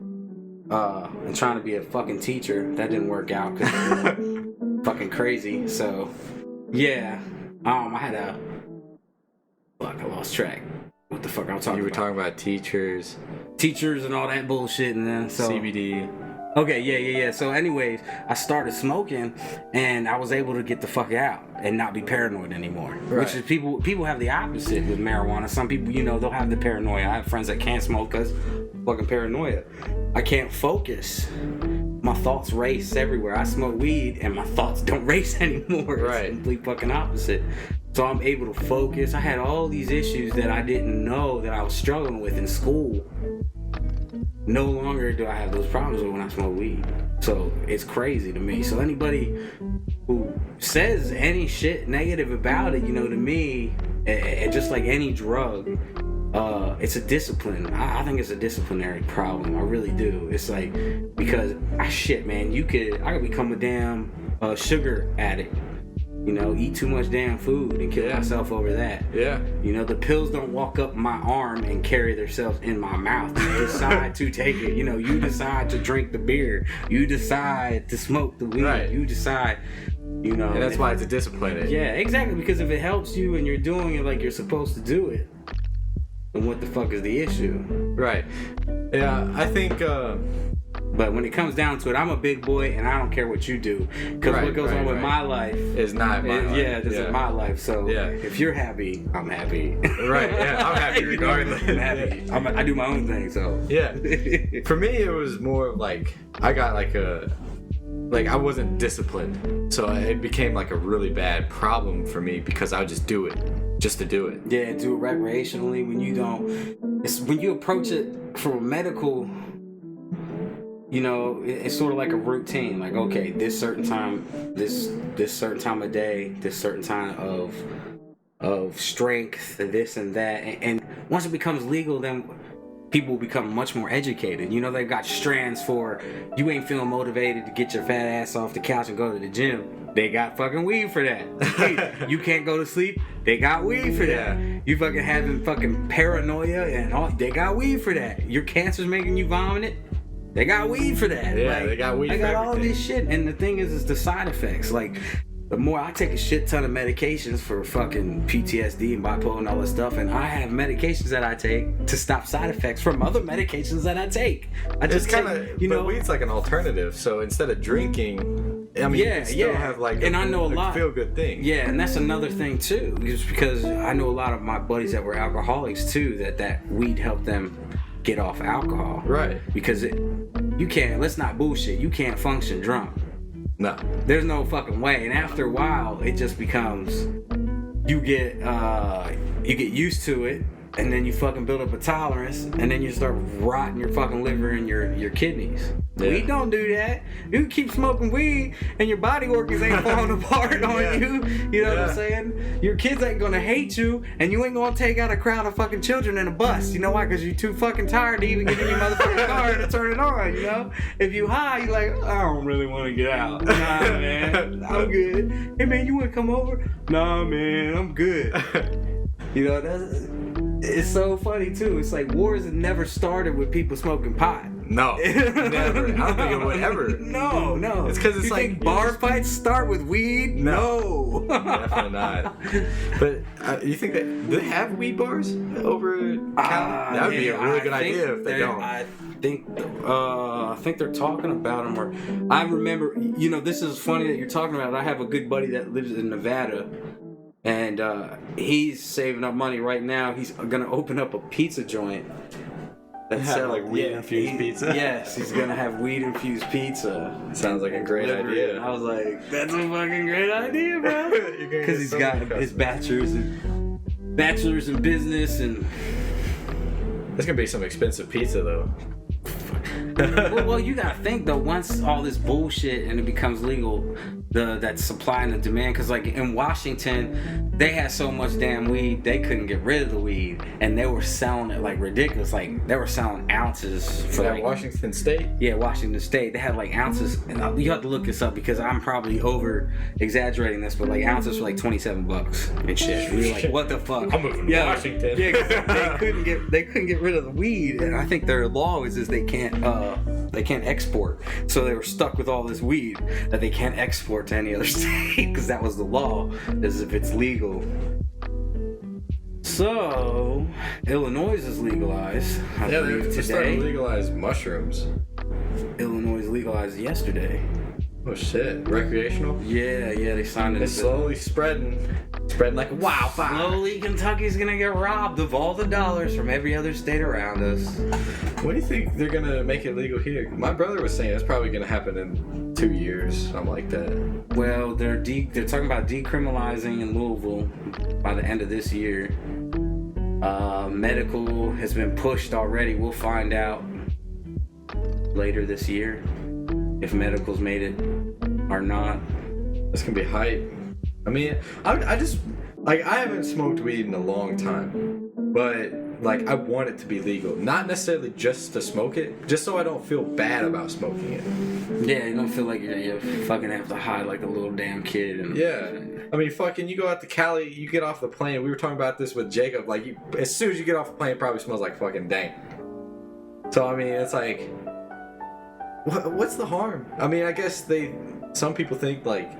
and trying to be a fucking teacher. That didn't work out because fucking crazy. So, yeah. I had a... Fuck, I lost track. What the fuck I'm talking about? You were talking about teachers. Teachers and all that bullshit, and then so... CBD. Okay, yeah. So anyways, I started smoking, and I was able to get the fuck out and not be paranoid anymore. Right. Which is people have the opposite with marijuana. Some people, you know, they'll have the paranoia. I have friends that can't smoke because fucking paranoia. I can't focus. My thoughts race everywhere. I smoke weed, and my thoughts don't race anymore. Right. It's the complete fucking opposite. So I'm able to focus. I had all these issues that I didn't know that I was struggling with in school. No longer do I have those problems when I smoke weed. So it's crazy to me. So anybody who says any shit negative about it, you know, to me, just like any drug, it's a discipline. I think it's a disciplinary problem. I really do. It's like, because shit, man, I could become a damn sugar addict. You know, eat too much damn food and kill myself over that. Yeah. You know, the pills don't walk up my arm and carry themselves in my mouth. You decide to take it. You know, you decide to drink the beer. You decide to smoke the weed. Right. You decide, you know. And that's why it's a discipline. Yeah, exactly. Because if it helps you and you're doing it like you're supposed to do it, then what the fuck is the issue? Right. Yeah, I think... But when it comes down to it, I'm a big boy and I don't care what you do. Because what goes on with my life is not my life. Yeah, this is my life. So if you're happy, I'm happy. Right, yeah, I'm happy regardless. I'm happy. I do my own thing, so. Yeah. For me, it was more of like, I got I wasn't disciplined. So it became like a really bad problem for me because I would just do it. Just to do it. Yeah, do it recreationally when you don't. It's when you approach it from a medical. You know, it's sort of like a routine. Like, okay, this certain time, this certain time of day, this certain time of strength, this and that. And once it becomes legal, then people become much more educated. You know, they've got strands for you ain't feeling motivated to get your fat ass off the couch and go to the gym. They got fucking weed for that. Hey, you can't go to sleep. They got weed for that. You fucking having fucking paranoia and all. They got weed for that. Your cancer's making you vomit it. They got weed for that. Yeah, they got weed for everything. They got all this shit. And the thing is the side effects. Like, the more I take a shit ton of medications for fucking PTSD and bipolar and all this stuff, and I have medications that I take to stop side effects from other medications that I take. It's kind of, you know, weed's like an alternative. So instead of drinking, I mean, you still have like I know a lot feel good thing. Yeah, and that's another thing too, just because I know a lot of my buddies that were alcoholics too, that weed helped them get off alcohol. Right. Because you can't, let's not bullshit, you can't function drunk. No. There's no fucking way. And after a while, it just becomes, you get used to it, and then you fucking build up a tolerance, and then you start rotting your fucking liver and your kidneys. Yeah. Weed don't do that. You can keep smoking weed, and your body organs ain't falling apart on you. You know what I'm saying? Your kids ain't gonna hate you, and you ain't gonna take out a crowd of fucking children in a bus. You know why? Because you're too fucking tired to even get in your motherfucking car to turn it on, you know? If you high, you like, I don't really want to get out. Nah, man, I'm good. Hey, man, you want to come over? Nah, man, I'm good. You know, it's so funny, too. It's like wars have never started with people smoking pot. No, never. I don't think it would ever. No. It's because it's you like think bar fights start with weed? No. Definitely not. But you think that do they have weed bars over Cali? That would be a really good idea if they don't. I think they're talking about them. Or I remember, you know, this is funny that you're talking about it. I have a good buddy that lives in Nevada. And he's saving up money right now. He's gonna open up a pizza joint. That's like weed infused pizza. Yes, he's gonna have weed infused pizza. Sounds like a great idea. I was like, that's a fucking great idea, bro. Because he's got his bachelor's in business, and it's gonna be some expensive pizza though. well, you gotta think though. Once all this bullshit and it becomes legal, that supply and the demand, because like in Washington, they had so much damn weed they couldn't get rid of the weed, and they were selling it like ridiculous. Like they were selling ounces for like Washington State. Yeah, Washington State. They had like ounces, and you have to look this up because I'm probably over exaggerating this, but like ounces for like $27 and shit. We were like, what the fuck? I'm moving to Washington. Yeah, they couldn't get rid of the weed, and I think their law is they can't export. So they were stuck with all this weed that they can't export to any other state because that was the law, as if it's legal. So Illinois is legalized. I believe they started to legalize mushrooms. Illinois legalized yesterday. Oh shit! Recreational? Yeah, they signed it. It's slowly spreading like a wildfire. Slowly, Kentucky's gonna get robbed of all the dollars from every other state around us. What do you think they're gonna make it legal here? My brother was saying it's probably gonna happen in 2 years, something like that. Well, they're talking about decriminalizing in Louisville by the end of this year. Medical has been pushed already. We'll find out later this year if medical's made it or not. It's gonna be hype. I mean, I just like I haven't smoked weed in a long time. but like I want it to be legal, not necessarily just to smoke it, just so I don't feel bad about smoking it. Yeah, you don't feel like you fucking have to hide like a little damn kid. And yeah, I mean, fucking, you go out to Cali, you get off the plane. We were talking about this with Jacob. Like, as soon as you get off the plane, it probably smells like fucking dank. So I mean, it's like, what's the harm? I mean, I guess some people think like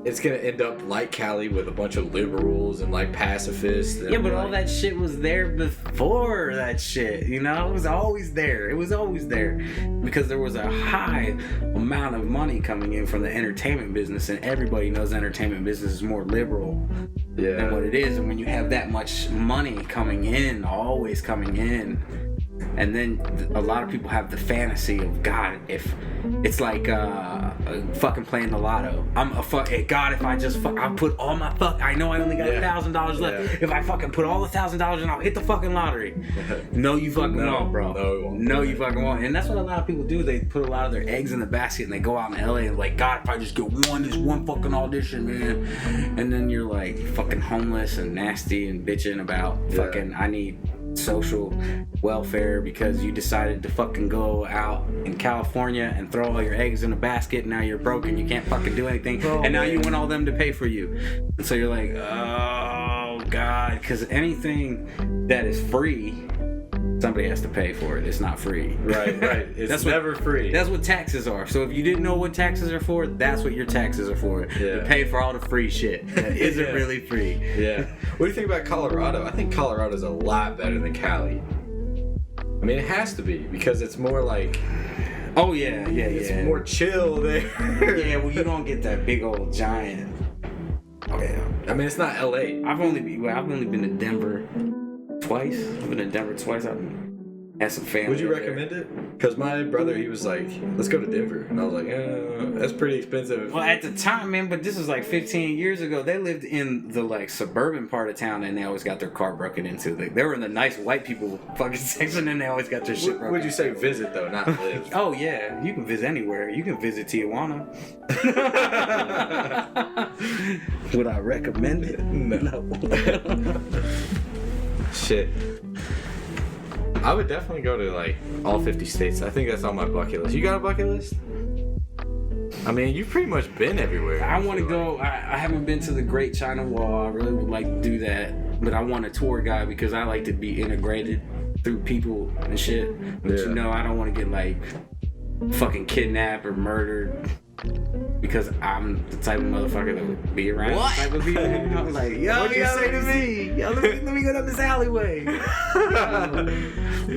it's gonna end up like Cali with a bunch of liberals and like pacifists. And, yeah, but like, all that shit was there before that shit, you know? It was always there. It was always there. Because there was a high amount of money coming in from the entertainment business, and everybody knows the entertainment business is more liberal than what it is. And when you have that much money coming in, always coming in, and then a lot of people have the fantasy of, God, if it's like fucking playing the lotto. Hey, God, if I just I put all my I know I only got $1,000 left. Yeah. If I fucking put all the $1,000 in, I'll hit the fucking lottery. No, you fucking won't, bro. No, you won't. No, you fucking won't. And that's what a lot of people do. They put a lot of their eggs in the basket and they go out in LA and like, God, if I just get one fucking audition, man. And then you're like fucking homeless and nasty and bitching about fucking, I need social welfare because you decided to fucking go out in California and throw all your eggs in a basket. Now you're broke and you can't fucking do anything, and now you want all them to pay for you. And so you're like, oh God, because anything that is free, somebody has to pay for it. It's not free. Right. It's never free. That's what taxes are. So if you didn't know what taxes are for, that's what your taxes are for. Yeah. To pay for all the free shit that isn't really free. Yeah. What do you think about Colorado? I think Colorado's a lot better than Cali. I mean, it has to be because it's more like... Oh, yeah. It's more chill there. Yeah, well, you don't get that big old giant... Oh, yeah. I mean, it's not LA. I've only been to Denver twice. I've been to Denver twice. I've had some family. Would you recommend it? Because my brother, he was like, let's go to Denver. And I was like, that's pretty expensive. Well, at the time, man, but this was like 15 years ago. They lived in the like suburban part of town and they always got their car broken into. They were in the nice white people fucking section and they always got their shit broken. Would you say visit though, not live? Oh, yeah. You can visit anywhere. You can visit Tijuana. Would I recommend it? No. Shit. I would definitely go to like all 50 states. I think that's on my bucket list. You got a bucket list? I mean, you've pretty much been everywhere. I want to go. I haven't been to the Great China Wall. I really would like to do that. But I want a tour guide because I like to be integrated through people and shit. But you know, I don't want to get like fucking kidnapped or murdered. Because I'm the type of motherfucker that would be around the type of people. I was like, yo, what'd you say to me? Yo, let me go down this alleyway.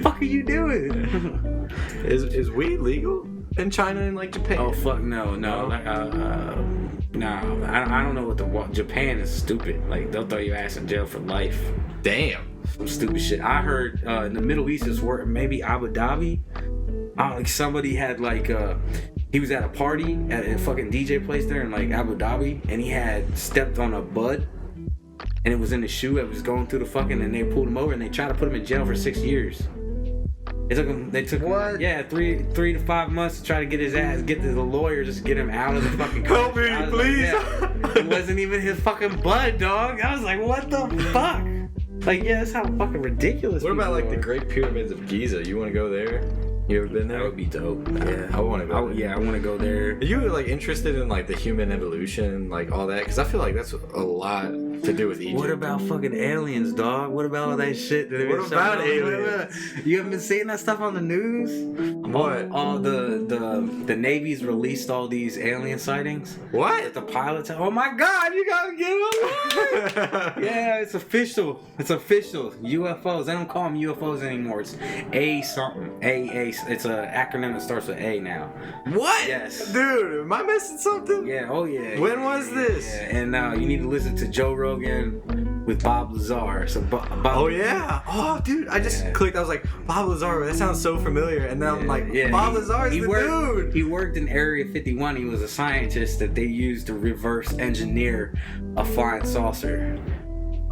Fuck are you doing? Is weed legal in China and like Japan? Oh fuck no. Like, no, I don't know what Japan is stupid. Like they'll throw your ass in jail for life. Damn. Some stupid shit. I heard in the Middle East is where maybe Abu Dhabi. Like somebody had like he was at a party at a fucking DJ place there in like Abu Dhabi, and he had stepped on a bud, and it was in his shoe. It was going through the fucking, and they pulled him over, and they tried to put him in jail for 6 years. They took him. What? Yeah, 3 to 5 months to try to get his ass, get the lawyer, just get him out of the fucking country. Help me, please. Like, it wasn't even his fucking bud, dog. I was like, what the fuck? Like, yeah, that's how fucking ridiculous. What about like the are. Great Pyramids of Giza? You want to go there? You ever been there? That would be dope. Yeah, I want to go. I want to go there. Are you like interested in like the human evolution, like all that? Because I feel like that's a lot to do with Egypt. What about fucking aliens, dog? What about all that shit? What about aliens? You haven't been seeing that stuff on the news? What? All the Navy's released all these alien sightings. What? The pilots. Oh my God! You gotta get on. Yeah, it's official. It's official. UFOs. They don't call them UFOs anymore. It's A something. A. It's an acronym that starts with A now. What? Yes. Dude, am I missing something? Yeah. Oh yeah. When was this? Yeah. And you need to listen to Joe Rogan with Bob Lazar. So Bob. Oh yeah. Oh dude, I just clicked. I was like, Bob Lazar. That sounds so familiar. And then I'm like, Bob Lazar's the dude. He worked in Area 51. He was a scientist that they used to reverse engineer a flying saucer.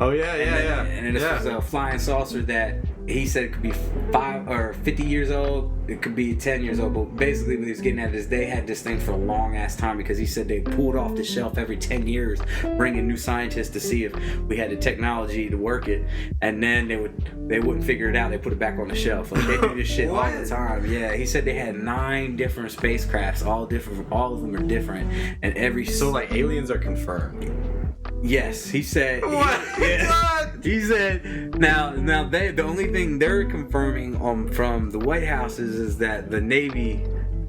Oh yeah. And this was a flying saucer that he said it could be 5 or 50 years old. It could be 10 years old. But basically, what he was getting at is they had this thing for a long ass time because he said they pulled off the shelf every 10 years, bringing new scientists to see if we had the technology to work it, and then they wouldn't figure it out. They put it back on the shelf. Like they do this shit all the time. Yeah, he said they had 9 different spacecrafts, all different. All of them are different, and So like aliens are confirmed. Yes, he said. What? Yeah, he said. Now the only thing they're confirming from the White House is that the Navy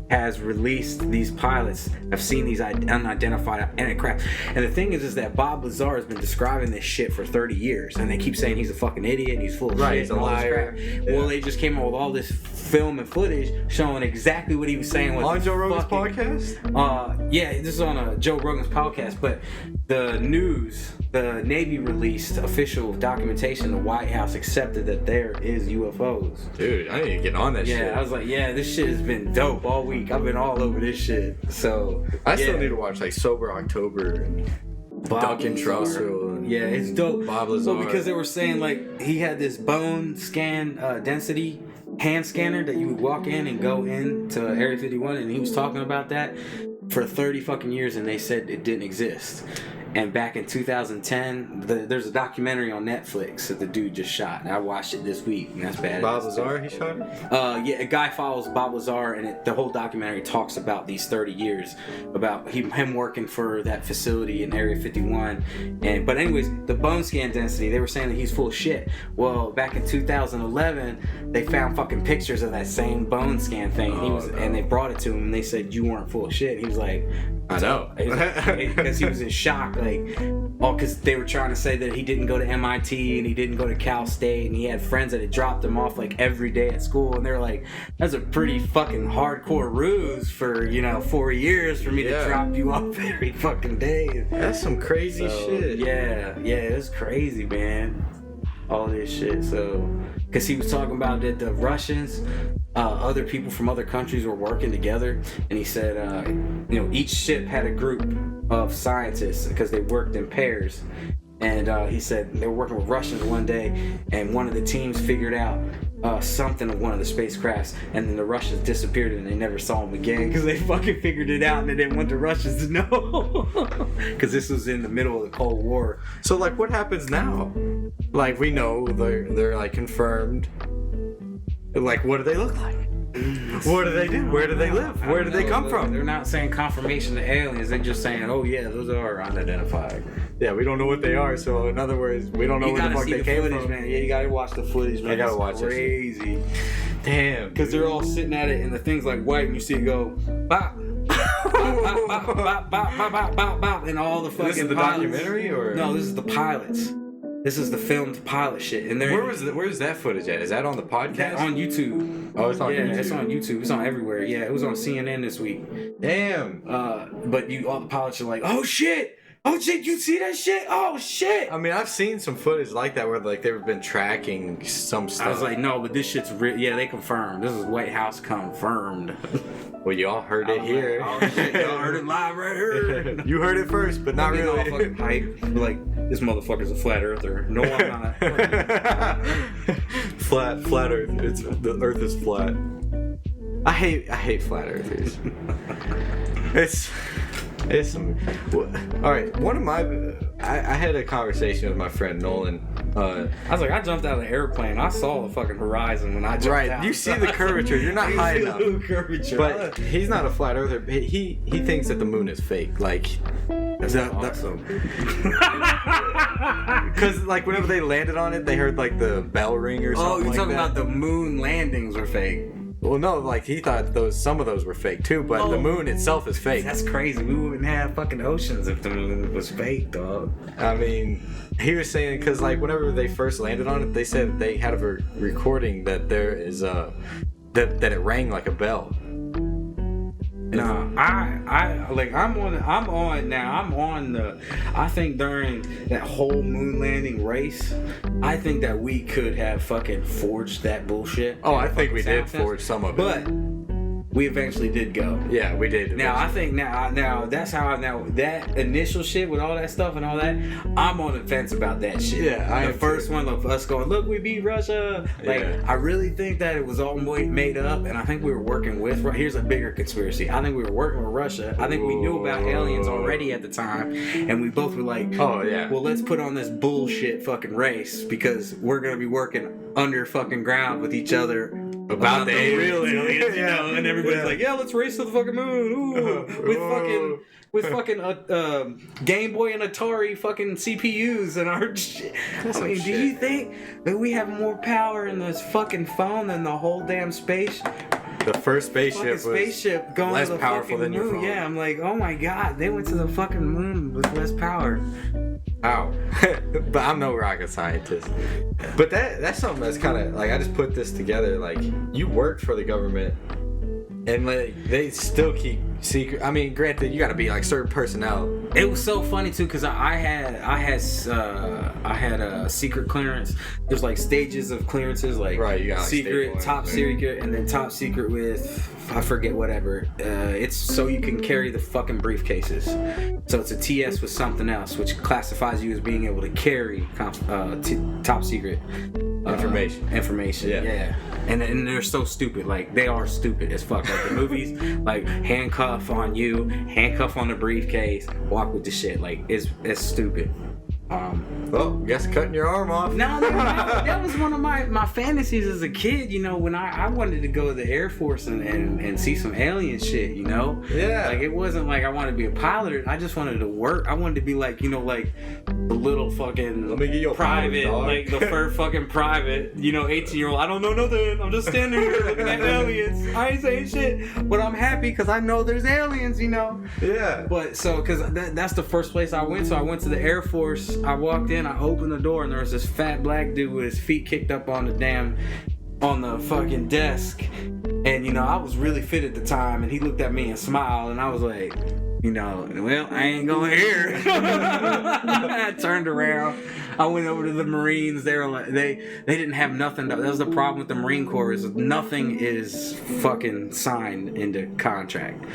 has released these pilots, have seen these unidentified aircraft. And the thing is that Bob Lazar has been describing this shit for 30 years, and they keep saying he's a fucking idiot and he's full of shit. He's a liar. Yeah. Well, they just came out with all this film and footage showing exactly what he was saying was on Joe Rogan's podcast. Yeah, this is on Joe Rogan's podcast, but the Navy released official documentation. The White House accepted that there is UFOs. Dude, I need to get on that shit. Yeah, I was like, yeah, this shit has been dope all week. I've been all over this shit. So I still need to watch like Sober October and Duncan Trussell. Yeah, it's dope. Bob Lazar. Well, because they were saying like he had this bone scan density hand scanner that you would walk in and go into Area 51, and he was talking about that for 30 fucking years, and they said it didn't exist. And back in 2010, there's a documentary on Netflix that the dude just shot, and I watched it this week, and that's bad. Bob Lazar, he shot it? Yeah, a guy follows Bob Lazar, and the whole documentary talks about these 30 years, about him working for that facility in Area 51. But anyways, the bone scan density, they were saying that he's full of shit. Well, back in 2011, they found fucking pictures of that same bone scan thing, and they brought it to him, and they said, you weren't full of shit. He was like, I know. Because he was in shock, because they were trying to say that he didn't go to MIT and he didn't go to Cal State, and he had friends that had dropped him off like every day at school, and they're like, that's a pretty fucking hardcore ruse for 4 years for me to drop you off every fucking day. That's some crazy shit. Yeah, it's crazy, man. All this shit. So, because he was talking about that the Russians, other people from other countries were working together, and he said, each ship had a group of scientists because they worked in pairs. And he said they were working with Russians one day, and one of the teams figured out something of one of the spacecrafts, and then the Russians disappeared and they never saw them again because they fucking figured it out and they didn't want the Russians to know. Because this was in the middle of the Cold War. So like, what happens now? Like, we know they're like confirmed. Like, what do they look like? What do they do? Where do they live? Where do they come from? They're not saying confirmation to aliens. They're just saying, oh yeah, those are unidentified. Yeah, we don't know what they are. So in other words, we don't know where the fuck they came from. Man. Yeah, you gotta watch the footage, man. I gotta watch it. Crazy. Damn. Because they're all sitting at it, and the thing's like white, and you see it go bop. Bop, bop, bop, bop, bop, bop, bop, bop, bop, and all the fucking. This is the documentary, or no? This is the pilots. This is the filmed pilot shit. And where's that footage at? Is that on the podcast? On YouTube. Oh, it's on YouTube. Yeah, it's on YouTube. It's on everywhere. Yeah, it was on CNN this week. Damn. But all the pilots are like, oh shit, you see that shit? Oh shit. I mean, I've seen some footage like that where like they've been tracking some stuff. I was like, no, but this shit's real. Yeah, they confirmed. This is White House confirmed. Well, y'all heard it here. Like, oh shit, y'all heard it live right here. You heard it first, but not really. All fucking hype. Like, this motherfucker's a flat earther. No, I'm not. Flat Earth. The Earth is flat. I hate flat earthers. It's some. All right, I had a conversation with my friend Nolan. I was like, I jumped out of the airplane. I saw the fucking horizon when I jumped out. You see the curvature. You're not high enough. Curvature. But he's not a flat earther. He thinks that the moon is fake. Like, that's awesome. Because like whenever they landed on it, they heard like the bell ring or something. Oh, you're talking about the moon landings were fake. Well, no, like he thought some of those were fake too, but the moon itself is fake. That's crazy. We wouldn't have fucking oceans if the moon was fake, dog. I mean, he was saying because like whenever they first landed on it, they said they had a recording that there is that it rang like a bell. No, I think during that whole moon landing race, I think that we could have fucking forged that bullshit. Oh, I think we did forge some of it. But we eventually did go. Yeah, we did. Now I think now that's how that initial shit with all that stuff and all that, I'm on the fence about that shit. Yeah, the first one of us going, look, we beat Russia. Like, I really think that it was all made up, and I think we were working with. Here's a bigger conspiracy. I think we were working with Russia. I think we knew about aliens already at the time, and we both were like, oh yeah, well, let's put on this bullshit fucking race because we're gonna be working under fucking ground with each other. About the real aliens, you know, and everybody's like, yeah, let's race to the fucking moon, with fucking Game Boy and Atari fucking CPUs and our shit. I mean, do you think that we have more power in this fucking phone than the whole damn space? The first spaceship going less to the powerful fucking than your moon. phone. Yeah, I'm like, oh my god, they went to the fucking moon with less power. Ow. But I'm no rocket scientist. But that's something that's kind of like, I just put this together. Like, you worked for the government, and like they still keep secret. I mean, granted, you got to be like certain personnel. It was so funny too, because I had a secret clearance. There's like stages of clearances, like you got like secret, top secret, and then top secret with I forget whatever. It's so you can carry the fucking briefcases. So it's a TS with something else, which classifies you as being able to carry top secret information. Yeah. And they're so stupid. Like, they are stupid as fuck. Like the movies, like handcuff on you, handcuff on the briefcase, walk with the shit. Like, it's stupid. Well, guess cutting your arm off. No, that was one of my fantasies as a kid, you know, when I wanted to go to the Air Force and see some alien shit, you know? Yeah. Like, it wasn't like I wanted to be a pilot, I just wanted to work. I wanted to be like, you know, like the little fucking let me get your private, power, like the first fucking private, you know, 18-year-old. I don't know nothing. I'm just standing here looking at aliens. I ain't saying shit, but I'm happy because I know there's aliens, you know? Yeah. But so, because that's the first place I went. So I went to the Air Force. I walked in, I opened the door, and there was this fat black dude with his feet kicked up on the fucking desk. And, you know, I was really fit at the time, and he looked at me and smiled, and I was like, you know, well, I ain't going here. I turned around. I went over to the Marines. They were like, they didn't have nothing. That was the problem with the Marine Corps, is nothing is fucking signed into contract.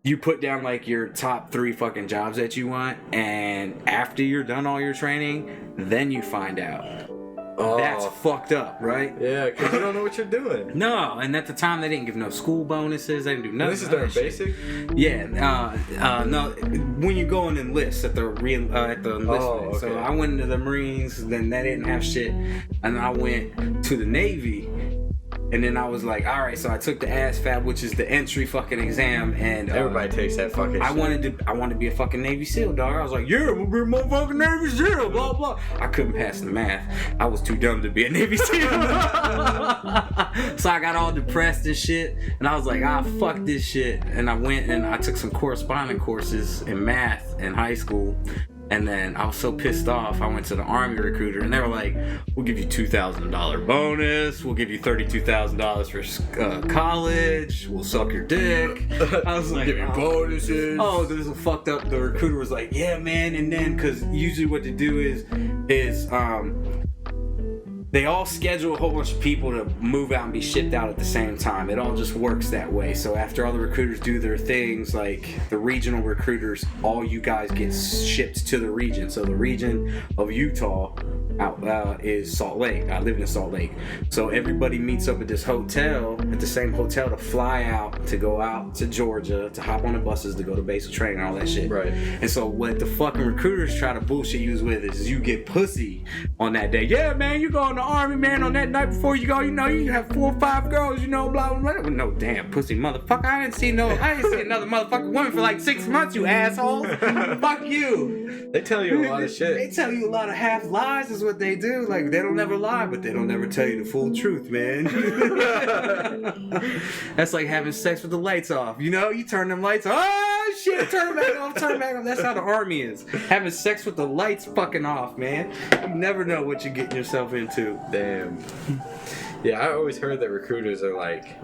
You put down like your top 3 fucking jobs that you want, and after you're done all your training, then you find out. Oh. That's fucked up, right? Yeah, because you don't know what you're doing. No, and at the time they didn't give no school bonuses. They didn't do nothing. This is during basic? Yeah, no. When you go and enlist at the enlistment. Okay. So I went into the Marines, then they didn't have shit, and I went to the Navy. And then I was like, all right, so I took the ASVAB, which is the entry fucking exam, and everybody takes that fucking shit. I wanted to be a fucking Navy SEAL, dog. I was like, yeah, I'm gonna be a motherfucking Navy SEAL, blah blah. I couldn't pass the math. I was too dumb to be a Navy SEAL. So I got all depressed and shit, and I was like, fuck this shit. And I went and I took some corresponding courses in math in high school. And then I was so pissed off, I went to the Army recruiter, and they were like, we'll give you $2,000 bonus, we'll give you $32,000 for college, we'll suck your dick. I was like, give you bonuses. Oh, this was fucked up. The recruiter was like, yeah, man. And then, because usually what they do is they all schedule a whole bunch of people to move out and be shipped out at the same time. It all just works that way. So after all the recruiters do their things, like the regional recruiters, all you guys get shipped to the region. So the region of Utah is Salt Lake. I live in Salt Lake. So everybody meets up at this hotel, at the same hotel, to fly out, to go out to Georgia, to hop on the buses, to go to basic training, all that shit. Right. And so what the fucking recruiters try to bullshit you with is you get pussy on that day. Yeah, man, you go in the Army, man, on that night before you go, you know, you have 4 or 5 girls, you know, blah, blah, blah. No damn pussy motherfucker. I didn't see another motherfucking woman for like 6 months, you asshole. Fuck you. They tell you a lot of shit. They tell you a lot of half lies is what they do. Like, they don't never lie, but they don't never tell you the full truth, man. That's like having sex with the lights off. You know, you turn them lights off. Oh shit, turn them back off, turn them back off. That's how the Army is. Having sex with the lights fucking off, man. You never know what you're getting yourself into. Damn. Yeah, I always heard that recruiters are like,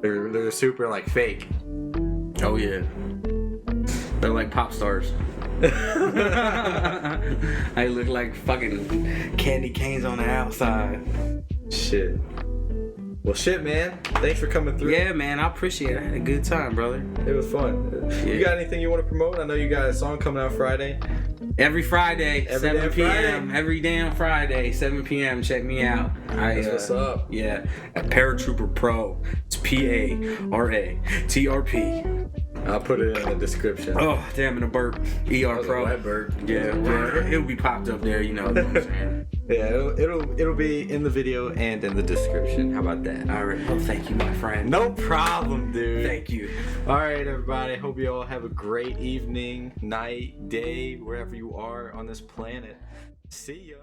they're super like fake. Oh yeah. They're like pop stars. I look like fucking candy canes on the outside. Shit. Well, shit, man. Thanks for coming through. Yeah, man, I appreciate it. I had a good time, brother. It was fun. You got anything you want to promote? I know you got a song coming out Friday. Every Friday, Every 7 damn p.m. Friday. Every damn Friday, 7 p.m. Check me out. That's what's up. Yeah, at Paratrperpro. It's Paratrp. I'll put it in the description. Oh, damn, in a burp. ER That was a Pro. wet burp. Yeah, it'll be popped up there, you know what I'm saying. Yeah, it'll be in the video and in the description. How about that? All right. Well, thank you, my friend. No problem, dude. Thank you. All right, everybody. Hope you all have a great evening, night, day, wherever you are on this planet. See ya.